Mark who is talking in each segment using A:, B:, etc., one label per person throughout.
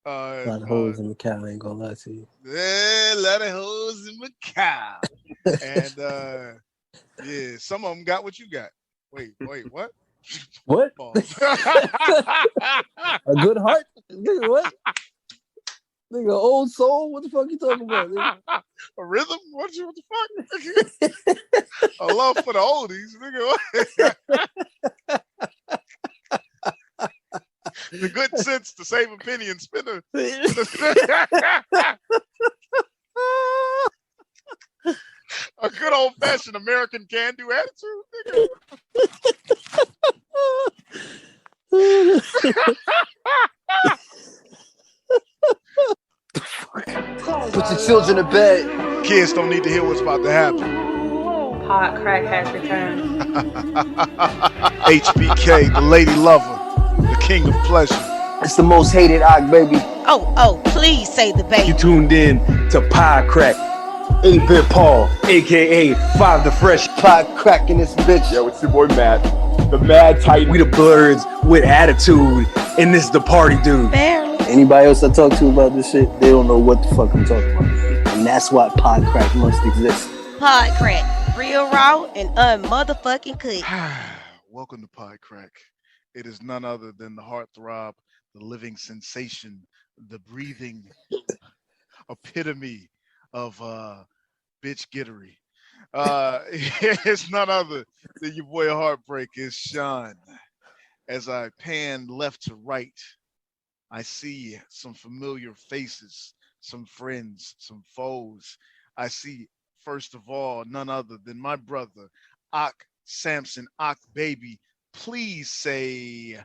A: A lot of hoes in Macau, I ain't gonna lie to you.
B: Yeah, a lot of hoes in Macau. And yeah, some of them got what you got. Wait, what?
A: What?
B: Pause.
A: A good heart? Nigga, what? Nigga, old soul? What the fuck you talking about? Nigga?
B: A rhythm? What the fuck? A love for the oldies, nigga. The good sense, the same opinion, spinner. A good old fashioned American can do attitude, nigga.
C: Put your children to bed.
B: Kids don't need to hear what's about to happen.
D: Pot Crack has returned.
B: HBK, the lady lover, the king of pleasure.
C: It's the most hated Ock, baby.
E: Oh, please say the baby.
F: You tuned in to Pod Crack.
C: 8-Bit Paul,
F: AKA Five the Fresh.
C: Pod Crack in this bitch.
G: Yo, it's your boy Matt, the Mad Titan.
F: We the Bloods with attitude, and this is the party dude.
E: Barely.
A: Anybody else I talk to about this shit, they don't know what the fuck I'm talking about. And that's why Pod Crack must exist.
E: Pod Crack, real raw and unmotherfucking cooked.
B: Welcome to Pod Crack. It is none other than the heartthrob, the living sensation, the breathing epitome of bitch gittery. It's none other than your boy Heartbreak. It's Sean. As I pan left to right, I see some familiar faces, some friends, some foes. I see, first of all, none other than my brother, Ock Samson, Ock Baby. Please say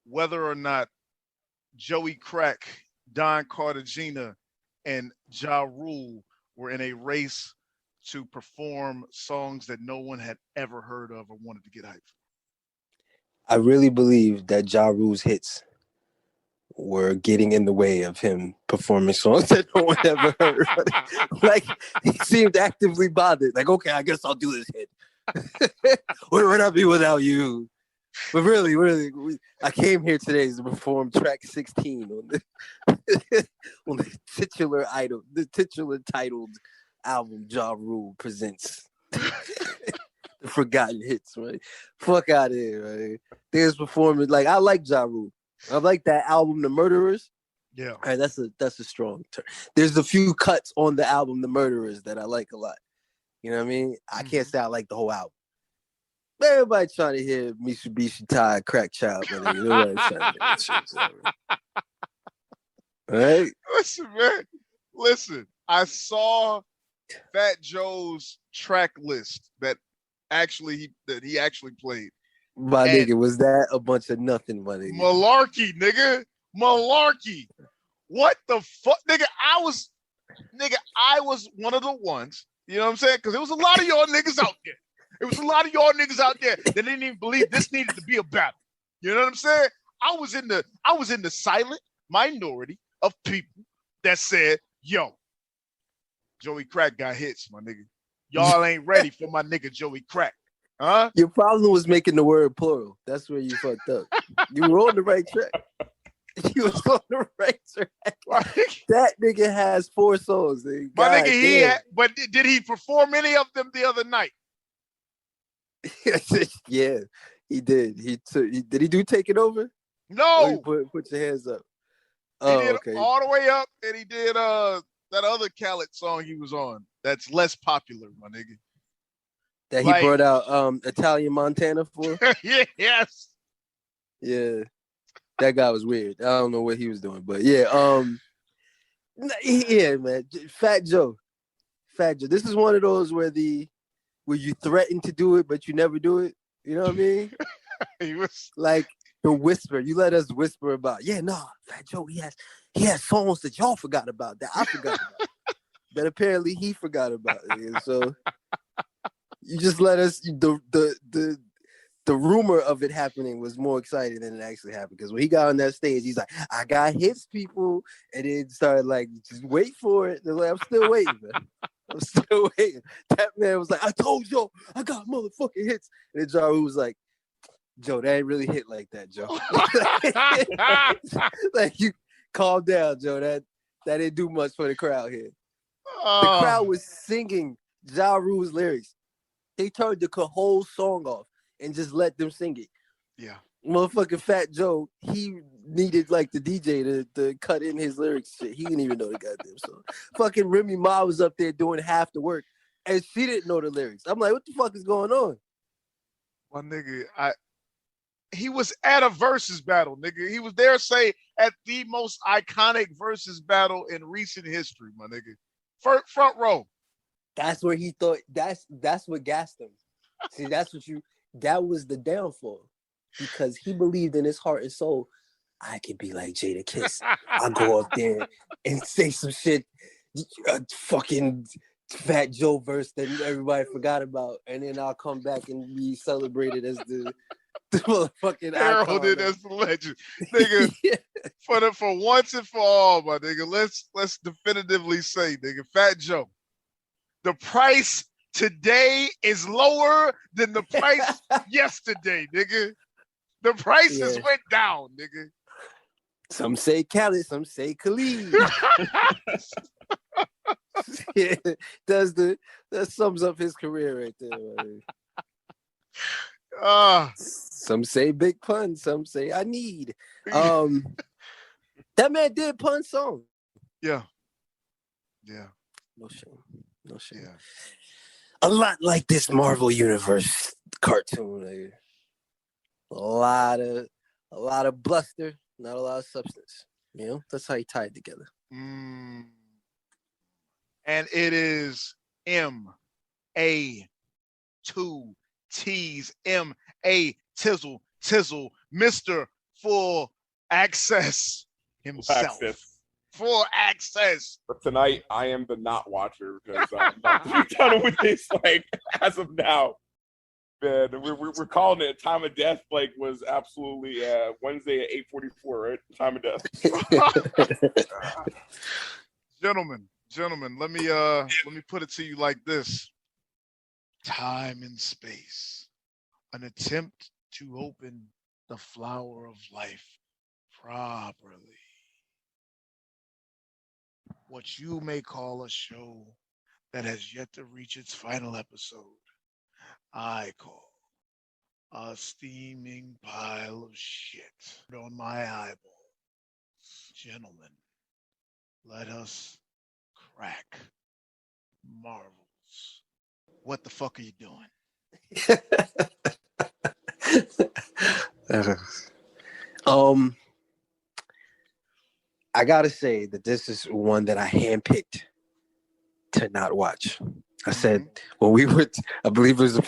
B: whether or not Joey Crack, Don Cartagena, and Ja Rule were in a race to perform songs that no one had ever heard of or wanted to get hyped for.
A: I really believe that Ja Rule's hits were getting in the way of him performing songs that no one ever heard. Like, he seemed actively bothered. Like, okay, I guess I'll do this hit. Where would I be without you? But really, I came here today to perform track 16 on the titular titled album Ja Rule presents. The Forgotten Hits, right? Fuck out of here, right? There's performance. Like, I like Ja Rule. I like that album, The Murderers.
B: Yeah.
A: All right, that's a strong term. There's a few cuts on the album, The Murderers, that I like a lot. You know what I mean? I can't say I like the whole album. Everybody trying to hear Mitsubishi Tide Crack Child, but everybody's trying to hear that shit. All right?
B: Listen, man. Listen, I saw Fat Joe's track list that he actually played.
A: My nigga, was that a bunch of nothing, my nigga?
B: Malarkey, nigga. Malarkey. What the fuck? Nigga, I was one of the ones, you know what I'm saying? Because there was a lot of y'all niggas out there. There was a lot of y'all niggas out there that didn't even believe this needed to be a battle. You know what I'm saying? I was in the silent minority of people that said, yo, Joey Crack got hits, my nigga. Y'all ain't ready for my nigga Joey Crack. Huh?
A: Your problem was making the word plural. That's where you fucked up. You were on the right track. You was on the right track. That nigga has 4 songs. Nigga.
B: My nigga, but did he perform any of them the other night?
A: Yeah, he did. Did he do Take It Over?
B: No.
A: Put your hands up.
B: He did okay. All the way up, and he did that other Khaled song he was on. That's less popular, my nigga.
A: That he brought out Italian Montana for?
B: Yes.
A: Yeah. That guy was weird. I don't know what he was doing, but yeah, yeah, man. Fat Joe. This is one of those where you threaten to do it, but you never do it. You know what I mean?
B: He was
A: like the whisper. You let us whisper about. Yeah, no, Fat Joe. He has songs that y'all forgot about that I forgot about. That apparently he forgot about. So you just let us. The rumor of it happening was more exciting than it actually happened. Because when he got on that stage, he's like, I got hits, people. And then started like, just wait for it. They're like, I'm still waiting, man. I'm still waiting. That man was like, I told y'all, I got motherfucking hits. And then Ja Rule was like, Joe, that ain't really hit like that, Joe. Like, you Calm down, Joe. That didn't do much for the crowd here. The crowd was singing Ja Rule's lyrics. They turned the whole song off and just let them sing it.
B: Yeah.
A: Motherfucking Fat Joe, he needed like the DJ to cut in his lyrics. Shit. He didn't even know the goddamn song. Fucking Remy Ma was up there doing half the work, and she didn't know the lyrics. I'm like, what the fuck is going on?
B: My nigga, he was at a versus battle, nigga. He was there, say, at the most iconic versus battle in recent history, my nigga. Front row.
A: That's where he thought. That's what gassed him. See, that was the downfall, because he believed in his heart and soul, I could be like Jada Kiss. I'll go up there and say some shit, fucking Fat Joe verse that everybody forgot about, and then I'll come back and be celebrated as the motherfucking
B: heralded as the legend, nigga. Yeah. For once and for all, my nigga, let's definitively say, nigga, Fat Joe, the price today is lower than the price yesterday, nigga. The prices went down, nigga.
A: Some say Khaled, some say Khalid. Yeah, that sums up his career right there. Some say Big Pun, some say I Need. That man did Pun song.
B: Yeah.
A: No shame.
B: Yeah.
A: A lot like this Marvel Universe cartoon. Like, a lot of bluster, not a lot of substance. You know, that's how he tied together.
B: And it is M.A. 2 T's M.A. Tizzle, Mr. Full Access himself. Full access.
G: But tonight, I am the not watcher because I'm not done with this. Like, as of now, man, we're calling it time of death. Like, was absolutely Wednesday at 8:44, right? Time of death.
B: Gentlemen, let me put it to you like this: time and space, an attempt to open the flower of life properly. What you may call a show that has yet to reach its final episode, I call a steaming pile of shit on my eyeballs. Gentlemen, let us crack Marvels. What the fuck are you doing?
A: I gotta say that this is one that I handpicked to not watch. I said when we were, I believe it was a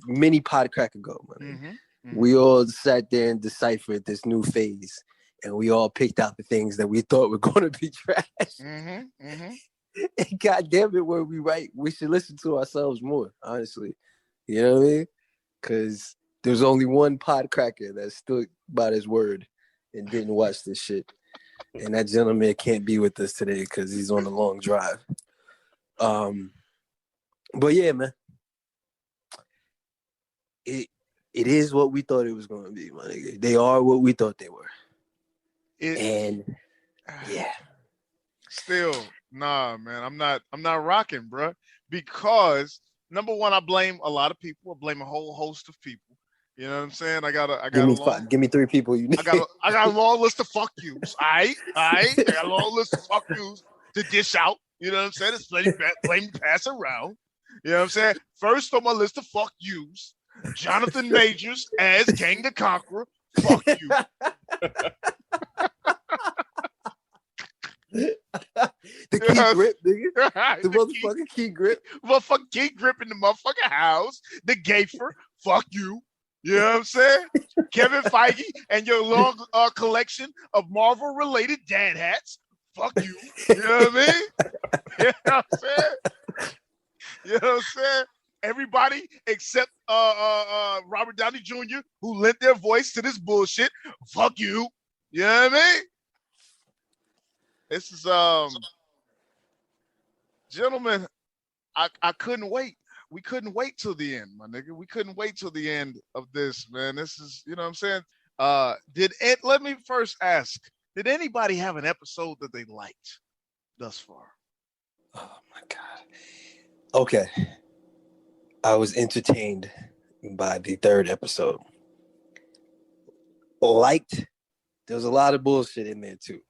A: mini pod crack ago, man. We all sat there and deciphered this new phase, and we all picked out the things that we thought were going to be trash. And God damn it, were we right? We should listen to ourselves more, honestly. You know what I mean? Because there's only one pod cracker that stood by his word and didn't watch this shit. And that gentleman can't be with us today because he's on a long drive. But yeah, man. It is what we thought it was going to be, my nigga. They are what we thought they were. And yeah.
B: Still, nah, man. I'm not rocking, bro. Because number one, I blame a lot of people. I blame a whole host of people. You know what I'm saying?
A: Give me 3 people you need.
B: I got a long list of fuck yous. I got a long list of fuck yous to dish out. You know what I'm saying? It's blame pass around. You know what I'm saying? First on my list of fuck yous, Jonathan Majors as King the Conqueror. Fuck you.
A: The key grip, nigga. The motherfucking key grip.
B: Motherfucking key grip in the motherfucking house. The Gafer. Fuck you. You know what I'm saying? Kevin Feige and your long collection of Marvel-related dad hats. Fuck you. You know what I mean? You know what I'm saying? You know what I'm saying? Everybody except Robert Downey Jr., who lent their voice to this bullshit. Fuck you. You know what I mean? This is gentlemen, I couldn't wait. We couldn't wait till the end, my nigga. We couldn't wait till the end of this, man. This is, you know what I'm saying? Let me first ask, Did anybody have an episode that they liked thus far?
A: Oh my god. Okay. I was entertained by the third episode. Liked. There was a lot of bullshit in there too.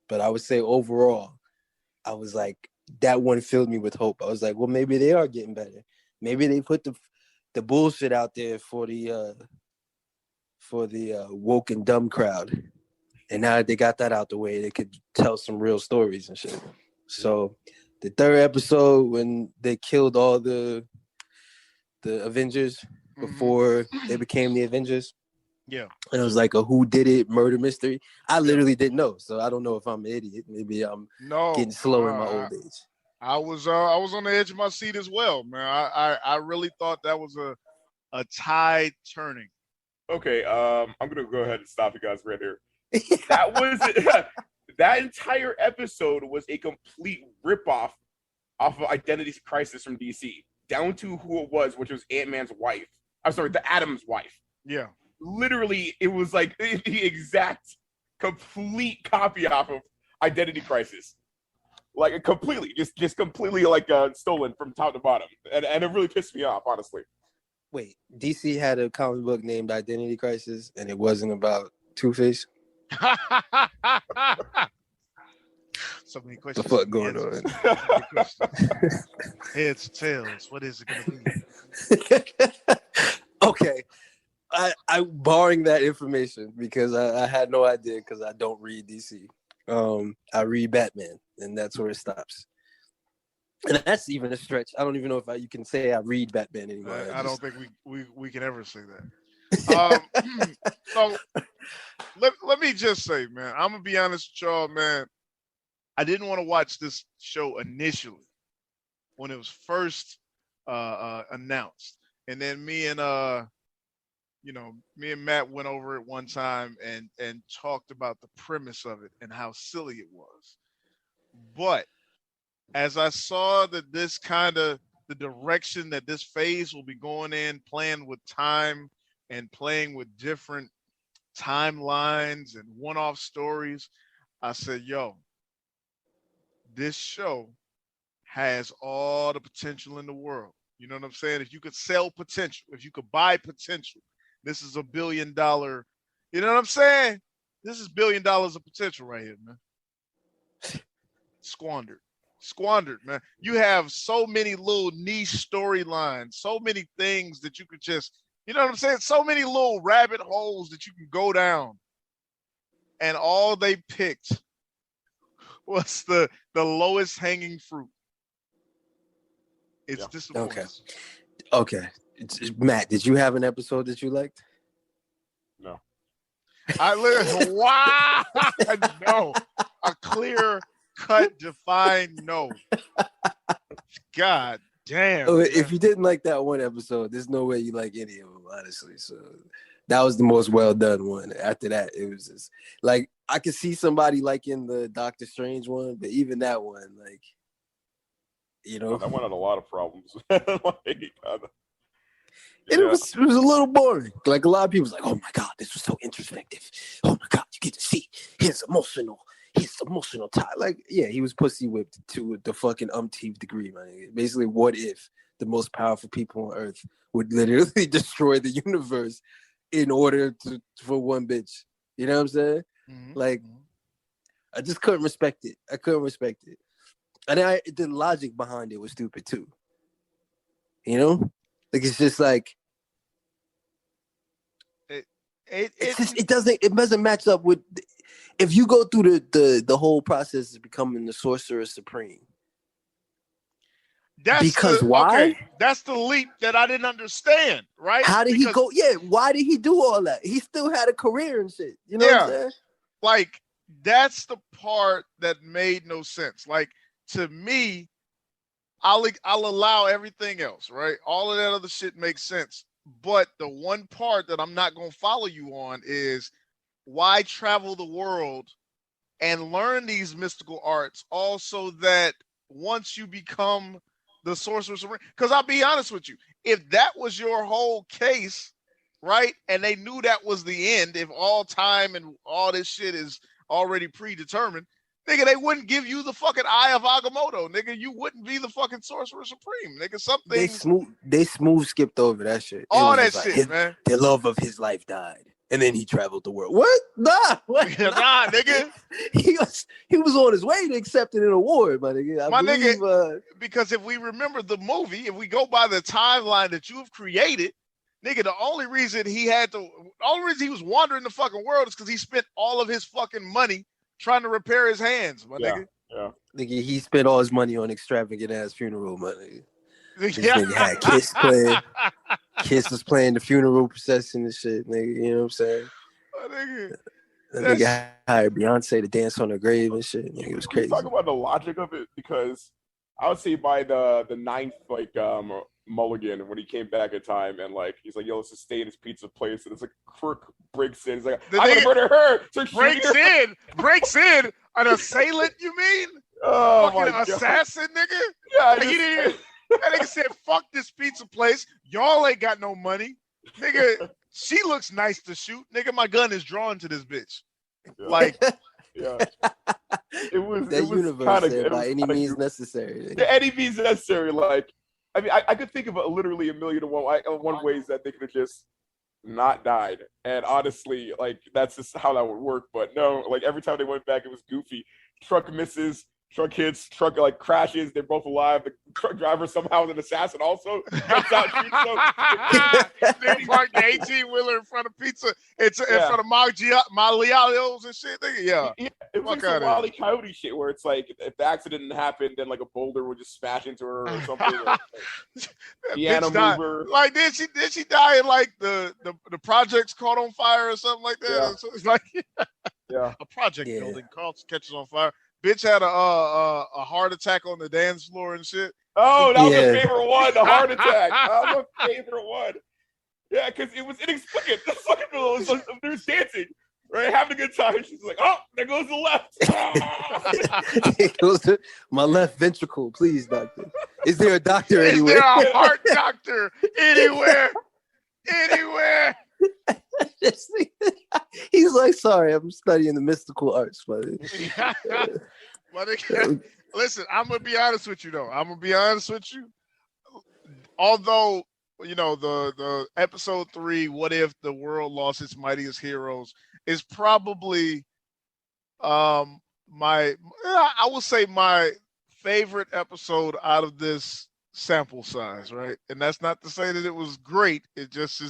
A: But I would say overall, I was like, that one filled me with hope. I was like, well, maybe they are getting better. Maybe they put the bullshit out there for the woke and dumb crowd. And now that they got that out the way, they could tell some real stories and shit. So the third episode, when they killed all the Avengers before they became the Avengers.
B: Yeah.
A: And it was like a whodunit murder mystery. I literally didn't know. So I don't know if I'm an idiot. Maybe I'm getting slow in my old age.
B: I was on the edge of my seat as well, man. I really thought that was a tide turning.
G: Okay, I'm gonna go ahead and stop you guys right here. That was that entire episode was a complete ripoff off of Identity Crisis from DC, down to who it was, which was Ant-Man's wife. I'm sorry, the Atom's wife.
B: Yeah.
G: Literally, it was like the exact complete copy off of Identity Crisis. Like completely, just completely like stolen from top to bottom. And it really pissed me off, honestly.
A: Wait, DC had a comic book named Identity Crisis, and it wasn't about Two-Face?
B: So many questions.
A: The fuck going on?
B: Heads, tails. What is it going to be?
A: Okay. I barring that information because I had no idea because I don't read DC. I read Batman, and that's where it stops. And that's even a stretch. I don't even know if you can say I read Batman anymore.
B: I don't think we can ever say that. So let me just say, man, I'm gonna be honest with y'all, man. I didn't want to watch this show initially when it was first announced, and then me and Matt went over it one time and talked about the premise of it and how silly it was. But as I saw that this kind of the direction that this phase will be going in, playing with time and playing with different timelines and one-off stories, I said, yo, this show has all the potential in the world. You know what I'm saying? If you could sell potential, if you could buy potential, this is $1 billion. You know what I'm saying? This is $1 billion of potential right here, man. Squandered, man. You have so many little niche storylines, so many things that you could just, you know what I'm saying? So many little rabbit holes that you can go down. And all they picked was the lowest hanging fruit. It's disappointing.
A: Okay. Matt, did you have an episode that you liked?
G: No.
B: Wow. No. A clear cut, defined no. God damn.
A: If you didn't like that one episode, there's no way you like any of them, honestly. So that was the most well done one. After that, it was just like I could see somebody liking the Doctor Strange one, but even that one, like, you know,
G: that one had a lot of problems.
A: It was a little boring. Like a lot of people was like, "Oh my god, this was so introspective. Oh my god, you get to see his emotional tie." Like, yeah, he was pussy whipped to the fucking umpteenth degree, man. Basically, what if the most powerful people on Earth would literally destroy the universe in order for one bitch? You know what I'm saying? Mm-hmm. Like, I just couldn't respect it. And the logic behind it was stupid too. You know? Like, it's just like it doesn't match up with if you go through the whole process of becoming the Sorcerer Supreme. Why?
B: Okay, that's the leap that I didn't understand, right?
A: How did he go? Yeah, why did he do all that? He still had a career and shit. You know what I'm saying?
B: Like, that's the part that made no sense. Like, to me, I'll allow everything else, right? All of that other shit makes sense. But the one part that I'm not going to follow you on is why travel the world and learn these mystical arts also that once you become the Sorcerer Supreme, because I'll be honest with you, if that was your whole case, right, and they knew that was the end, if all time and all this shit is already predetermined, nigga, they wouldn't give you the fucking Eye of Agamotto, nigga. You wouldn't be the fucking Sorcerer Supreme, nigga.
A: They
B: Something,
A: smooth skipped over that shit. It
B: all
A: was
B: that
A: just
B: shit,
A: like,
B: man.
A: the love of his life died, and then he traveled the world. What? Nah, what?
B: Nah, nigga.
A: He was on his way to accepting an award, my nigga. I believe,
B: Because if we remember the movie, if we go by the timeline that you have created, nigga, the only reason he was wandering the fucking world is because he spent all of his fucking money trying to repair his hands, my nigga.
G: Yeah.
A: nigga, he spent all his money on extravagant ass funeral, my nigga. This
B: Yeah.
A: nigga had Kiss playing. Kiss was playing the funeral procession and shit, nigga. You know what I'm saying?
B: My nigga.
A: That nigga hired Beyonce to dance on her grave and shit. Nigga, it was crazy.
G: Talk about the logic of it, because I would say by the ninth mulligan, when he came back in time and like he's like, yo, let's just stay in his pizza place, and it's like Kirk breaks in. He's like, I'm gonna murder her. So
B: breaks in an assailant. You mean?
G: Oh
B: fucking
G: my
B: assassin, nigga.
G: Yeah,
B: Like, he didn't even, that nigga said, "Fuck this pizza place. Y'all ain't got no money, nigga." She looks nice to shoot, nigga. My gun is drawn to this bitch.
G: Yeah.
B: Like,
G: yeah, it was
A: that
G: it was
A: universe
G: kinda,
A: said by any
G: kinda
A: means necessary.
G: Yeah, any means necessary. Like, I mean, I could think of literally a million and one ways that they could have just not died. And honestly, like, that's just how that would work. But no, like, every time they went back, it was goofy. Truck misses, truck hits, truck like crashes. They're both alive. The truck driver somehow is an assassin also. Gets out, shoots them.
B: they parked the 18-wheeler in front of pizza. It's in front of Malialos and shit, nigga. Yeah.
G: It was like some Wile E. Coyote shit where it's like, if the accident didn't happen, then like a boulder would just smash into her or something. Or, like, piano mover.
B: Like, did she die in like the projects caught on fire or something like that?
G: Yeah.
B: So it's like
G: yeah,
B: a project building catches on fire. Bitch had a heart attack on the dance floor and shit.
G: Oh, that was my favorite one, the heart attack. That was my favorite one. Yeah, because it was inexplicable. The fucking girl was like, they were dancing, right, having a good time. She's like, oh, there goes the left.
A: It goes to my left ventricle, please, doctor. Is there a doctor anywhere?
B: Is there a heart doctor anywhere? Anywhere?
A: He's like, sorry, I'm studying the mystical arts, buddy.
B: Listen, I'm gonna be honest with you though. Although, you know, the episode 3, what if the world lost its mightiest heroes, is probably I would say my favorite episode out of this sample size, right? And that's not to say that it was great. It just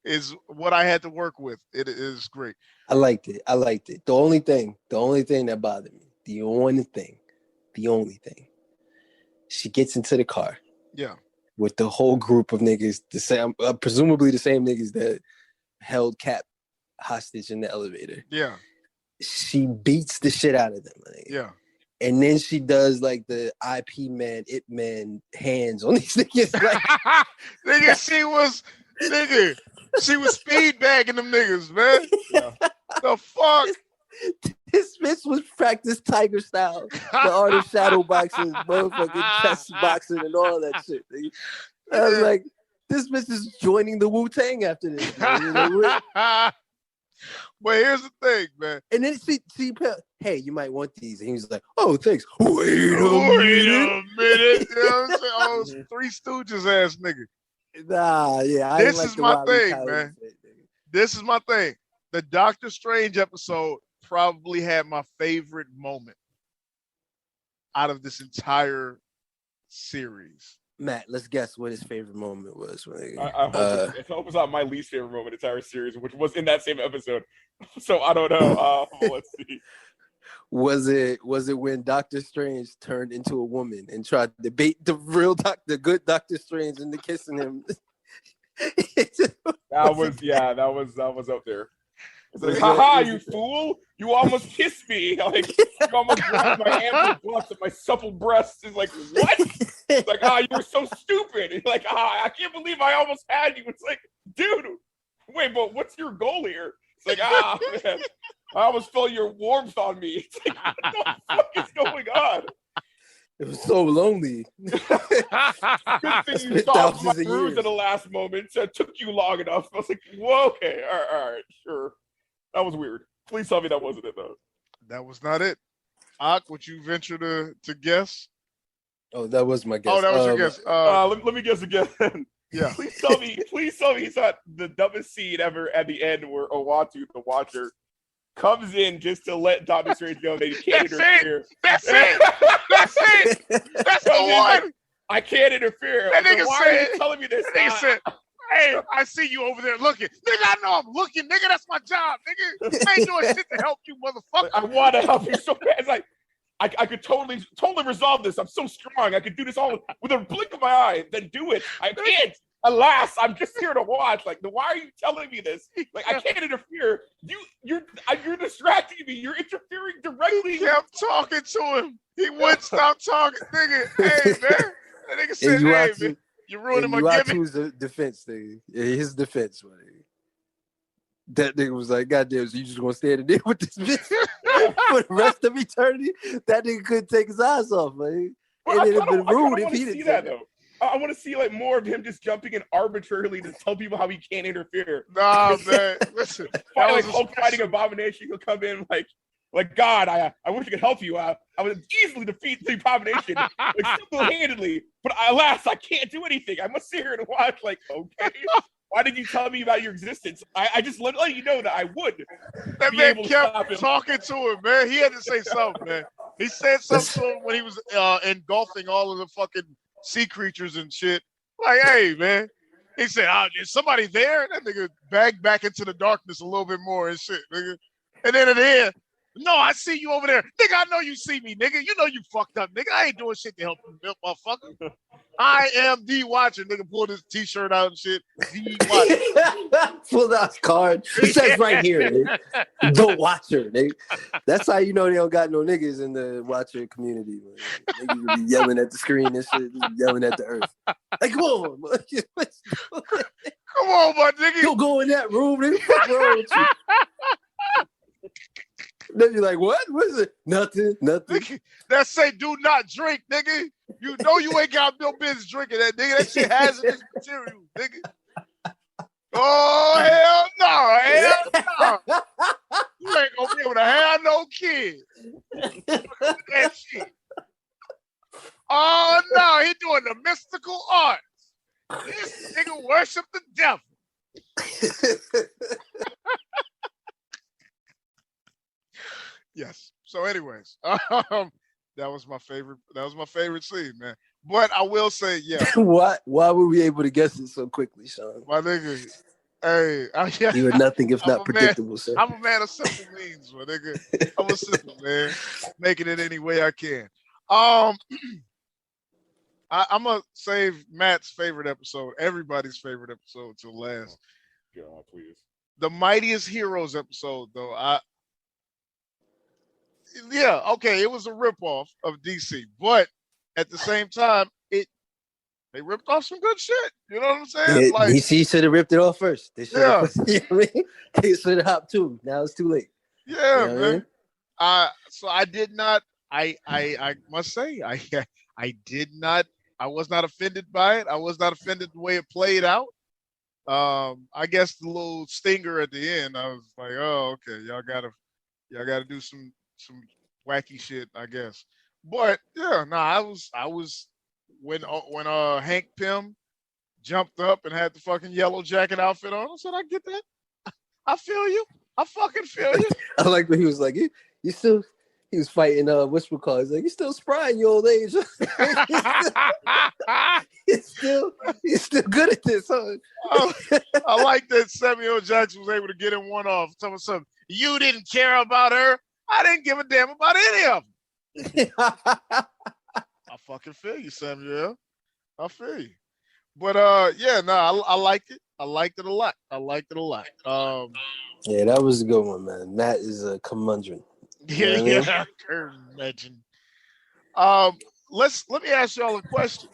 B: is what I had to work with. It is great.
A: I liked it. The only thing that bothered me, the only thing, she gets into the car.
B: Yeah.
A: With the whole group of niggas, presumably the same niggas that held Cap hostage in the elevator.
B: Yeah.
A: She beats the shit out of them.
B: Yeah.
A: And then she does like the IP man, Ip Man hands on these niggas. Like,
B: she was speed bagging them niggas, man. Yeah. The fuck?
A: This bitch was practiced Tiger style, the art of shadow boxing, motherfucking chest boxing, and all that shit. Nigga. I was like, this bitch is joining the Wu-Tang after this.
B: But here's the thing, man.
A: And then she hey, you might want these. And he was like, oh, thanks. Wait a minute.
B: You know what I'm saying? Oh, Three Stooges ass nigga.
A: Nah, yeah.
B: This is my thing, man. This is my thing. The Doctor Strange episode probably had my favorite moment out of this entire series.
A: Matt, let's guess what his favorite moment was.
G: I hope it's not my least favorite moment in the entire series, which was in that same episode. So I don't know. Let's see.
A: Was it when Doctor Strange turned into a woman and tried to bait the good Doctor Strange into kissing him?
G: That was up there. It's like, haha, you fool! You almost kissed me. Like, you almost grabbed my ample butts and my supple breasts. It's like, what? It's like, you were so stupid. It's like, I can't believe I almost had you. It's like, dude, wait, but what's your goal here? It's like, man, I almost felt your warmth on me. It's like, what the fuck is going on?
A: It was so lonely.
G: Good thing you stopped my bruise at the last moment. So it took you long enough. I was like, whoa, okay, all right, sure. That was weird. Please tell me that wasn't it, though.
B: That was not it. Ak, would you venture to guess?
A: Oh, that was my guess.
B: Oh, that was your guess.
G: Let me guess again.
B: Yeah.
G: Please tell me it's not the dumbest scene ever at the end where Owatu, the Watcher, comes in just to let Doctor Strange know that he can't interfere.
B: That's it. That's the one.
G: I can't interfere.
B: That nigga
G: why
B: said,
G: are you telling me this?
B: That nigga said, hey, I see you over there looking. Nigga, I know I'm looking. Nigga, that's my job. Nigga, I ain't doing shit to help you, motherfucker.
G: I want to help you so bad. It's like, I could totally resolve this. I'm so strong. I could do this all with a blink of my eye. Then do it. I can't. Alas, I'm just here to watch. Like, why are you telling me this? Like, I can't interfere. You're distracting me. You're interfering directly.
B: He kept talking to him. He wouldn't stop talking. Nigga, hey, man. That nigga said, hey, man, you're ruining my gimmick.
A: Uatu's defense thing. Yeah, his defense, man. That nigga was like, goddamn, so you just gonna stand in there with this bitch for the rest of eternity? That nigga couldn't take his eyes off, man.
G: Well,
A: and it'd have been rude if he
G: see
A: didn't
G: that, though. I want to see like more of him just jumping in arbitrarily to tell people how he can't interfere.
B: Nah, man. Listen,
G: like Hulk fighting Abomination, he'll come in like God, I wish I could help you. I would easily defeat the Abomination, like single-handedly. But alas, I can't do anything. I must sit here and watch. Like, okay, why did you tell me about your existence? I just let you know that I would.
B: That man kept talking to him, man. He had to say something, man. He said something to him when he was engulfing all of the fucking sea creatures and shit. Like, hey, man. He said, is somebody there? That nigga bagged back into the darkness a little bit more and shit, nigga. And then at the end, no, I see you over there. Nigga, I know you see me, nigga. You know you fucked up, nigga. I ain't doing shit to help you, motherfucker. I am the Watcher. Nigga pulled his t-shirt out and shit. The Watcher.
A: Pulled out his card. It says right here, nigga. The Watcher, nigga. That's how you know they don't got no niggas in the Watcher community. Man. Niggas will be yelling at the screen and shit, yelling at the earth. Like, come on, man.
B: Come on, my nigga.
A: You'll go in that room, nigga. What's wrong with you? Then you're like, what? What is it? Nothing.
B: That say do not drink, nigga. You know you ain't got no business drinking that, nigga. That shit hazardous material, nigga. Oh, hell no. Hell no. You ain't gonna be able to have no kids. That shit. Oh, no. He doing the mystical arts. This nigga worship the devil. Yes. So, anyways, that was my favorite. That was my favorite scene, man. But I will say, yeah.
A: Why were we able to guess it so quickly, Sean?
B: My nigga, hey,
A: you were nothing if not predictable, sir.
B: I'm a man of simple means, my nigga. I'm a simple man, making it any way I can. I'm gonna save Matt's favorite episode, everybody's favorite episode, till last.
G: God, please.
B: The Mightiest Heroes episode, though. Yeah, okay, it was a ripoff of DC, but at the same time, they ripped off some good shit. You know what I'm saying?
A: Like, DC should have ripped it off first. They should have. You know what I mean? They should have hopped too. Now it's too late.
B: Yeah,
A: you know
B: man. So I did not. I must say I did not. I was not offended by it. I was not offended the way it played out. I guess the little stinger at the end, I was like, oh, okay, y'all gotta do some wacky shit, I guess. But yeah, no, I was when Hank Pym jumped up and had the fucking yellow jacket outfit on, I said, I get that. I feel you. I fucking feel you.
A: I like when he was like, you still. He was fighting Whisper Call. He's like, you still spry in your old age. he's still good at this, huh?
B: I like that Samuel Jackson was able to get him one off. Tell me something. You didn't care about her. I didn't give a damn about any of them. I fucking feel you, Samuel. I feel you. But yeah, no, I liked it. I liked it a lot.
A: Yeah, that was a good one, man. Matt is a curmudgeon.
B: Yeah, curmudgeon. Let me ask y'all a question.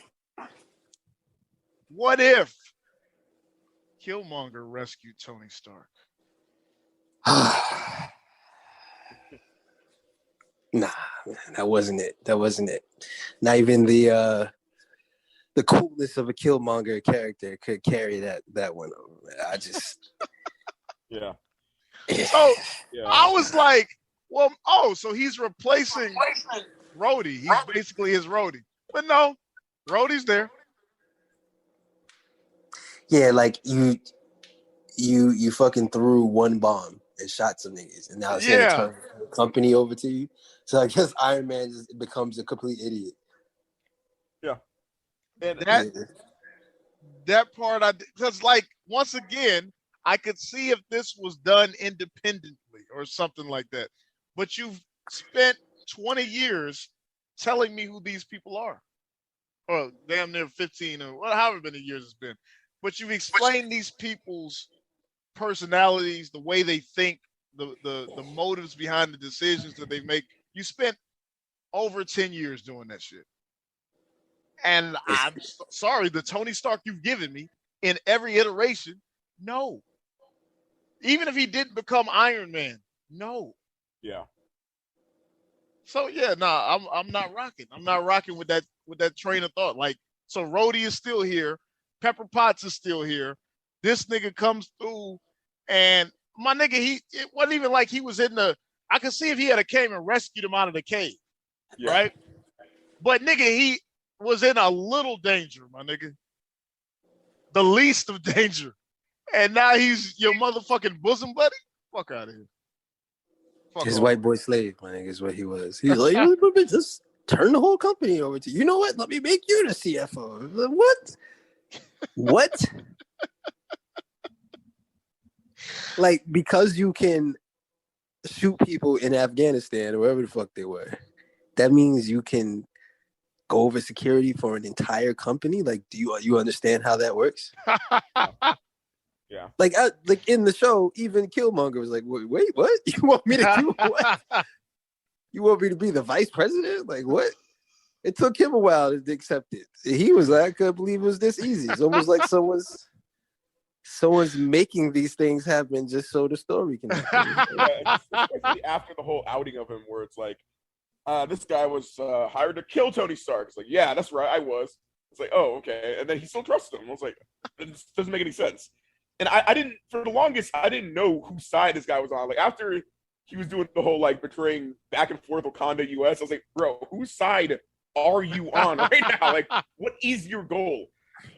B: What if Killmonger rescued Tony Stark?
A: Nah, man, that wasn't it. Not even the coolness of a Killmonger character could carry that one over. I just
G: yeah.
B: So yeah. I was like, Well, so he's replacing Rhodey. He's basically his Rhodey. But no, Rhodey's there.
A: Yeah, like you fucking threw one bomb and shot some niggas, and now it's gonna turn the company over to you. So I guess Iron Man just becomes a complete idiot.
G: Yeah, and
B: that part, because like once again, I could see if this was done independently or something like that. But you've spent 20 years telling me who these people are, or damn near 15 or however many years it's been. But you've explained these people's personalities, the way they think, the motives behind the decisions that they make. You spent over 10 years doing that shit. And I'm sorry, the Tony Stark you've given me in every iteration, no. Even if he didn't become Iron Man, no.
G: Yeah.
B: So yeah, I'm not rocking. I'm not rocking with that train of thought. Like, so Rhodey is still here, Pepper Potts is still here. This nigga comes through, and my nigga, it wasn't even like he was in the. I could see if he had came and rescued him out of the cave, right? But nigga, he was in a little danger, my nigga. The least of danger. And now he's your motherfucking bosom buddy? Fuck out of here.
A: His white boy slave, my nigga, is what he was. He's like, just turn the whole company over to you. You know what? Let me make you the CFO. Like, what? What? Like, because you can shoot people in Afghanistan or wherever the fuck they were, that means you can go over security for an entire company? Like, do you understand how that works?
G: Yeah.
A: Like in the show, even Killmonger was like, wait, what? You want me to do what? You want me to be the vice president? Like, what? It took him a while to accept it. He was like, I couldn't believe it was this easy. It's almost like someone's making these things happen just so the story can happen.
G: Yeah, especially after the whole outing of him, where it's like, this guy was hired to kill Tony Stark. It's like, yeah, that's right, I was. It's like, oh, okay. And then he still trusted him. I was like, this doesn't make any sense. And I didn't, for the longest, I didn't know whose side this guy was on. Like, after he was doing the whole, like, betraying back and forth Wakanda US, I was like, bro, whose side are you on right now? Like, what is your goal?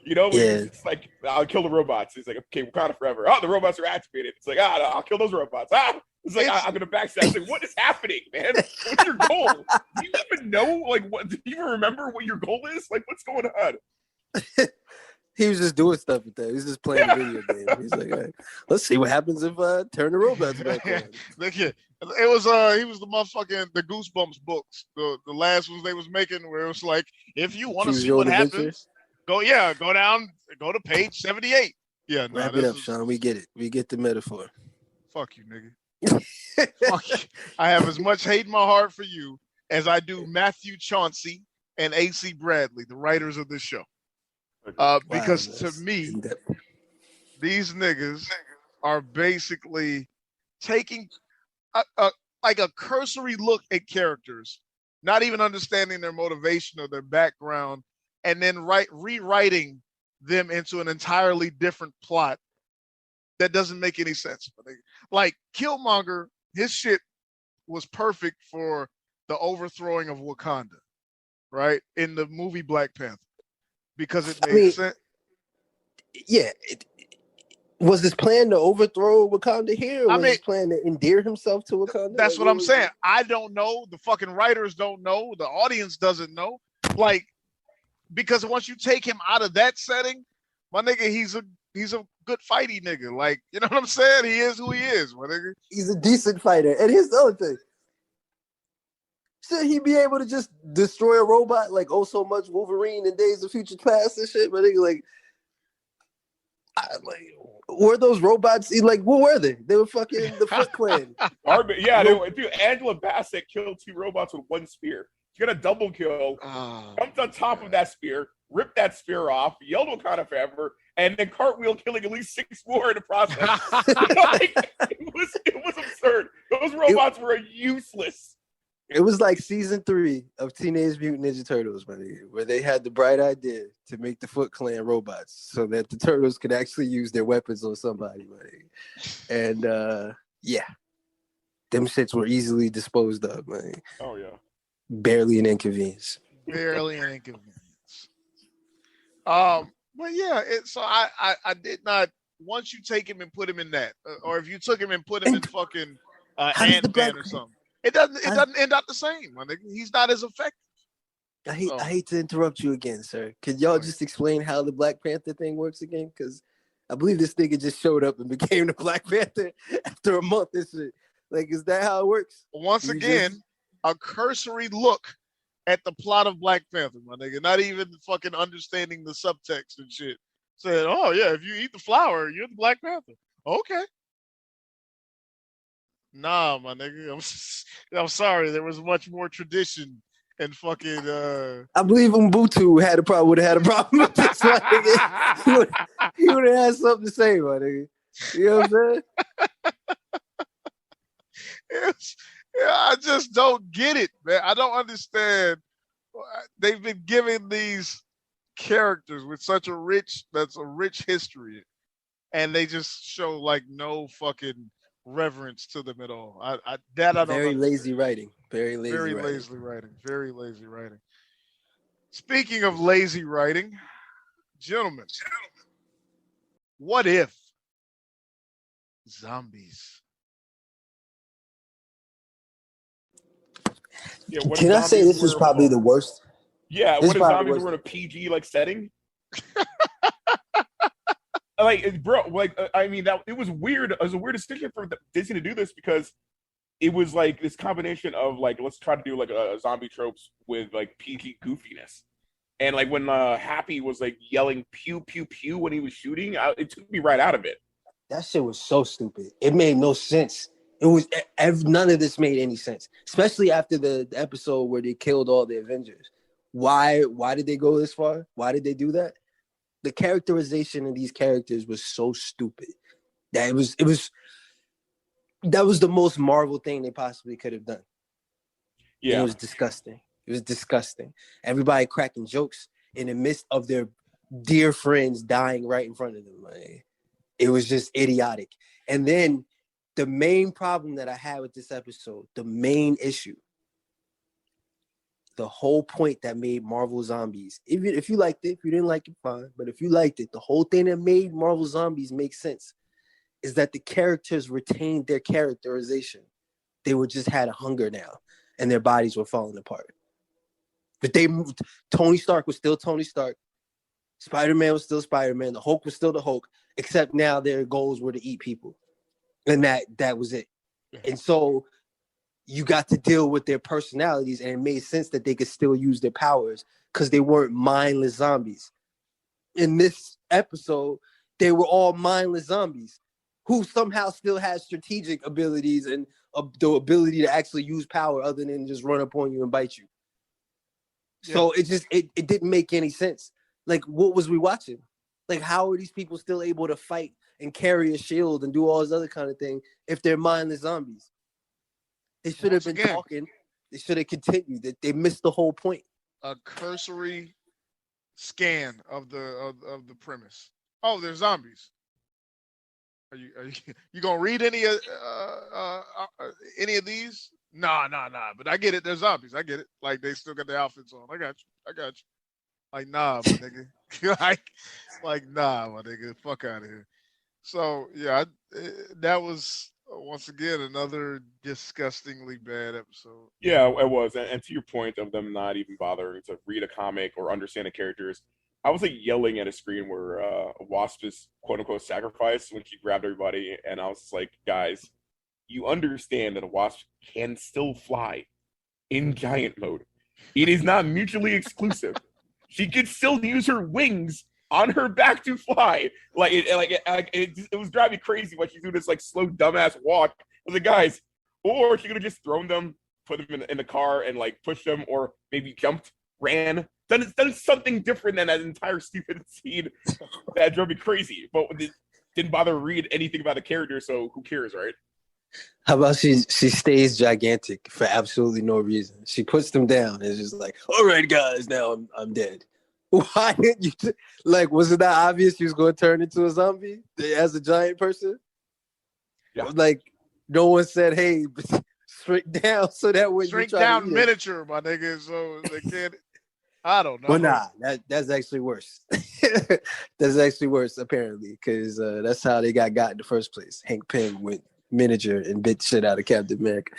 G: You know, it's like, I'll kill the robots. He's like, okay, Wakanda forever. Oh, the robots are activated. It's like, I'll kill those robots. It's like, I'm going to backstab. It's like, what is happening, man? What's your goal? Do you even know, like, what? Do you even remember what your goal is? Like, what's going on?
A: He was just doing stuff with that. He was just playing a video game. He's like, all right, let's see what happens if turn the robots back on.
B: It was he was the motherfucking the Goosebumps books, the last ones they was making, where it was like, if you want to see what happens, go down, go to page 78. Yeah,
A: wrap it up, Sean. We get it. We get the metaphor.
B: Fuck you, nigga. Fuck you. I have as much hate in my heart for you as I do Matthew Chauncey and AC Bradley, the writers of this show. Because to me, these niggas are basically taking like a cursory look at characters, not even understanding their motivation or their background, and then rewriting them into an entirely different plot that doesn't make any sense. Like Killmonger, his shit was perfect for the overthrowing of Wakanda, right? In the movie Black Panther. Because it made sense.
A: Yeah. Was his plan to overthrow Wakanda here? Or was his plan to endear himself to Wakanda?
B: That's what I'm saying. I don't know. The fucking writers don't know. The audience doesn't know. Like, because once you take him out of that setting, my nigga, he's a good fighty nigga. Like, you know what I'm saying? He is who he is, my nigga.
A: He's a decent fighter. And here's the other thing. Should he be able to just destroy a robot like so much Wolverine in Days of Future Past and shit? But like, were those robots? Like, what were they? They were fucking the Foot Clan.
G: Yeah, they were. Dude, Angela Bassett killed 2 robots with 1 spear. She got a double kill, jumped on top of that spear, ripped that spear off, yelled Wakanda forever, and then cartwheel killing at least 6 more in the process. Like, it was absurd. Those robots were useless.
A: It was like season 3 of Teenage Mutant Ninja Turtles, buddy, where they had the bright idea to make the Foot Clan robots so that the Turtles could actually use their weapons on somebody, buddy. And yeah, them shits were easily disposed of, man.
G: Oh yeah.
A: Barely an inconvenience.
B: Barely an inconvenience. But yeah, so I did not. Once you take him and put him in that, or if you took him and put him in fucking Ant-Man or something, it doesn't end up the same. My nigga. He's not as effective.
A: I hate to interrupt you again, sir. Could y'all just explain how the Black Panther thing works again? Because I believe this nigga just showed up and became the Black Panther after a month and shit. Like, is that how it works?
B: Once again, a cursory look at the plot of Black Panther, my nigga. Not even fucking understanding the subtext and shit. Said, oh yeah, if you eat the flower, you're the Black Panther. Okay. Nah, my nigga. I'm sorry. There was much more tradition and fucking.
A: I believe Ubuntu would have had a problem with this. My nigga. He would have had something to say, my nigga. You know what I'm saying?
B: Yeah, I just don't get it, man. I don't understand. They've been giving these characters with such a rich history, and they just show like no fucking reverence to them at all. I don't.
A: Very lazy writing. Very lazy
B: writing. Speaking of lazy writing, gentlemen, what if zombies?
G: Yeah,
A: Can I say this is probably the worst?
G: Yeah, what if zombies were in a PG like setting? Like, bro, like I mean, that it was weird. It was a weird decision for Disney to do this because it was like this combination of like, let's try to do like a zombie tropes with like PG goofiness, and like when Happy was like yelling pew pew pew when he was shooting, it took me right out of it.
A: That shit was so stupid. It made no sense. It was none of this made any sense, especially after the episode where they killed all the Avengers. Why did they go this far? Why did they do that? The characterization of these characters was so stupid that that was the most Marvel thing they possibly could have done. Yeah, and it was disgusting. It was disgusting. Everybody cracking jokes in the midst of their dear friends dying right in front of them. Like, it was just idiotic. And then the main problem that I had with this episode, the main issue, the whole point that made Marvel Zombies, if you liked it, if you didn't like it, fine. But if you liked it, the whole thing that made Marvel Zombies make sense is that the characters retained their characterization. They were just had a hunger now, and their bodies were falling apart. But they moved. Tony Stark was still Tony Stark. Spider-Man was still Spider-Man. The Hulk was still the Hulk, except now their goals were to eat people. And that was it. And so you got to deal with their personalities, and it made sense that they could still use their powers because they weren't mindless zombies. In this episode, they were all mindless zombies who somehow still had strategic abilities and the ability to actually use power other than just run up on you and bite you. Yeah. So it didn't make any sense. Like, what was we watching? Like, how are these people still able to fight and carry a shield and do all this other kind of thing if they're mindless zombies? They should have been talking. They should have continued. They missed the whole point.
B: A cursory scan of the premise. Oh, they're zombies. Are you gonna read any of these? Nah. But I get it. They're zombies. I get it. Like, they still got their outfits on. I got you. Like, nah, my nigga. like, nah, my nigga. Fuck out of here. So yeah, that was once again another disgustingly bad episode.
G: Yeah, it was. And to your point of them not even bothering to read a comic or understand the characters, I was like yelling at a screen where Wasp is quote unquote sacrificed when she grabbed everybody, and I was just like, guys, you understand that a Wasp can still fly in giant mode. It is not mutually exclusive. She could still use her wings on her back to fly. It was driving me crazy when she's doing this like slow dumbass walk. I was like, guys, or she could have just thrown them, put them in the car and like pushed them, or maybe jumped, ran, done something different than that entire stupid scene that drove me crazy. But didn't bother to read anything about the character, so who cares, right?
A: How about she stays gigantic for absolutely no reason? She puts them down and is just like, all right, guys, now I'm dead. Why didn't you was it not obvious she was going to turn into a zombie as a giant person?
G: Yeah.
A: Like, No one said, "Hey, shrink down," so that when
B: Shrink
A: you try
B: down
A: to eat it.
B: miniature, my nigga, so they can't. I don't know.
A: Well, nah, that's actually worse. That's actually worse, apparently, because that's how they got in the first place. Hank Pym went miniature and bit shit out of Captain America.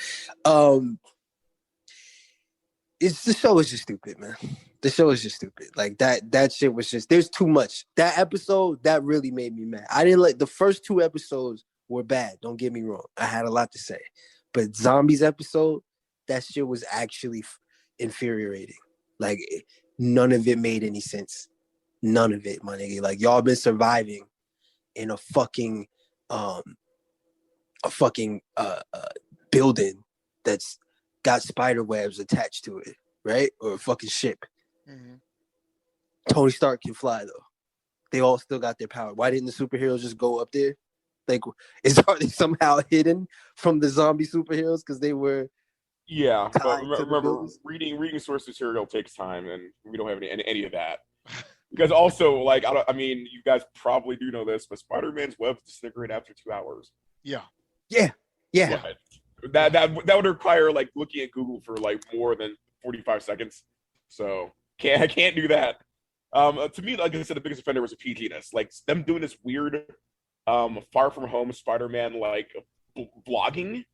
A: It's the show is just stupid, man. The show is just stupid. Like that shit was just there's too much. That episode that really made me mad. I didn't like the first 2 episodes were bad. Don't get me wrong. I had a lot to say, but Zombies episode, that shit was actually infuriating. Like none of it made any sense. None of it, my nigga. Like y'all been surviving in a fucking building that's got spider webs attached to it, right? Or a fucking ship.
B: Mm-hmm.
A: Tony Stark can fly though. They all still got their power. Why didn't the superheroes just go up there? Like, are they somehow hidden from the zombie superheroes because they were?
G: Yeah, but
A: tied to the
G: remember,
A: buildings?
G: reading source material takes time, and we don't have any of that. Because also, like, I mean, you guys probably do know this, but Spider-Man's webs disintegrate after 2 hours.
B: Yeah.
G: But that would require like looking at Google for like more than 45 seconds. So I can't do that. To me, like I said, the biggest offender was a PG-ness. Like them doing this weird, Far From Home Spider-Man like vlogging,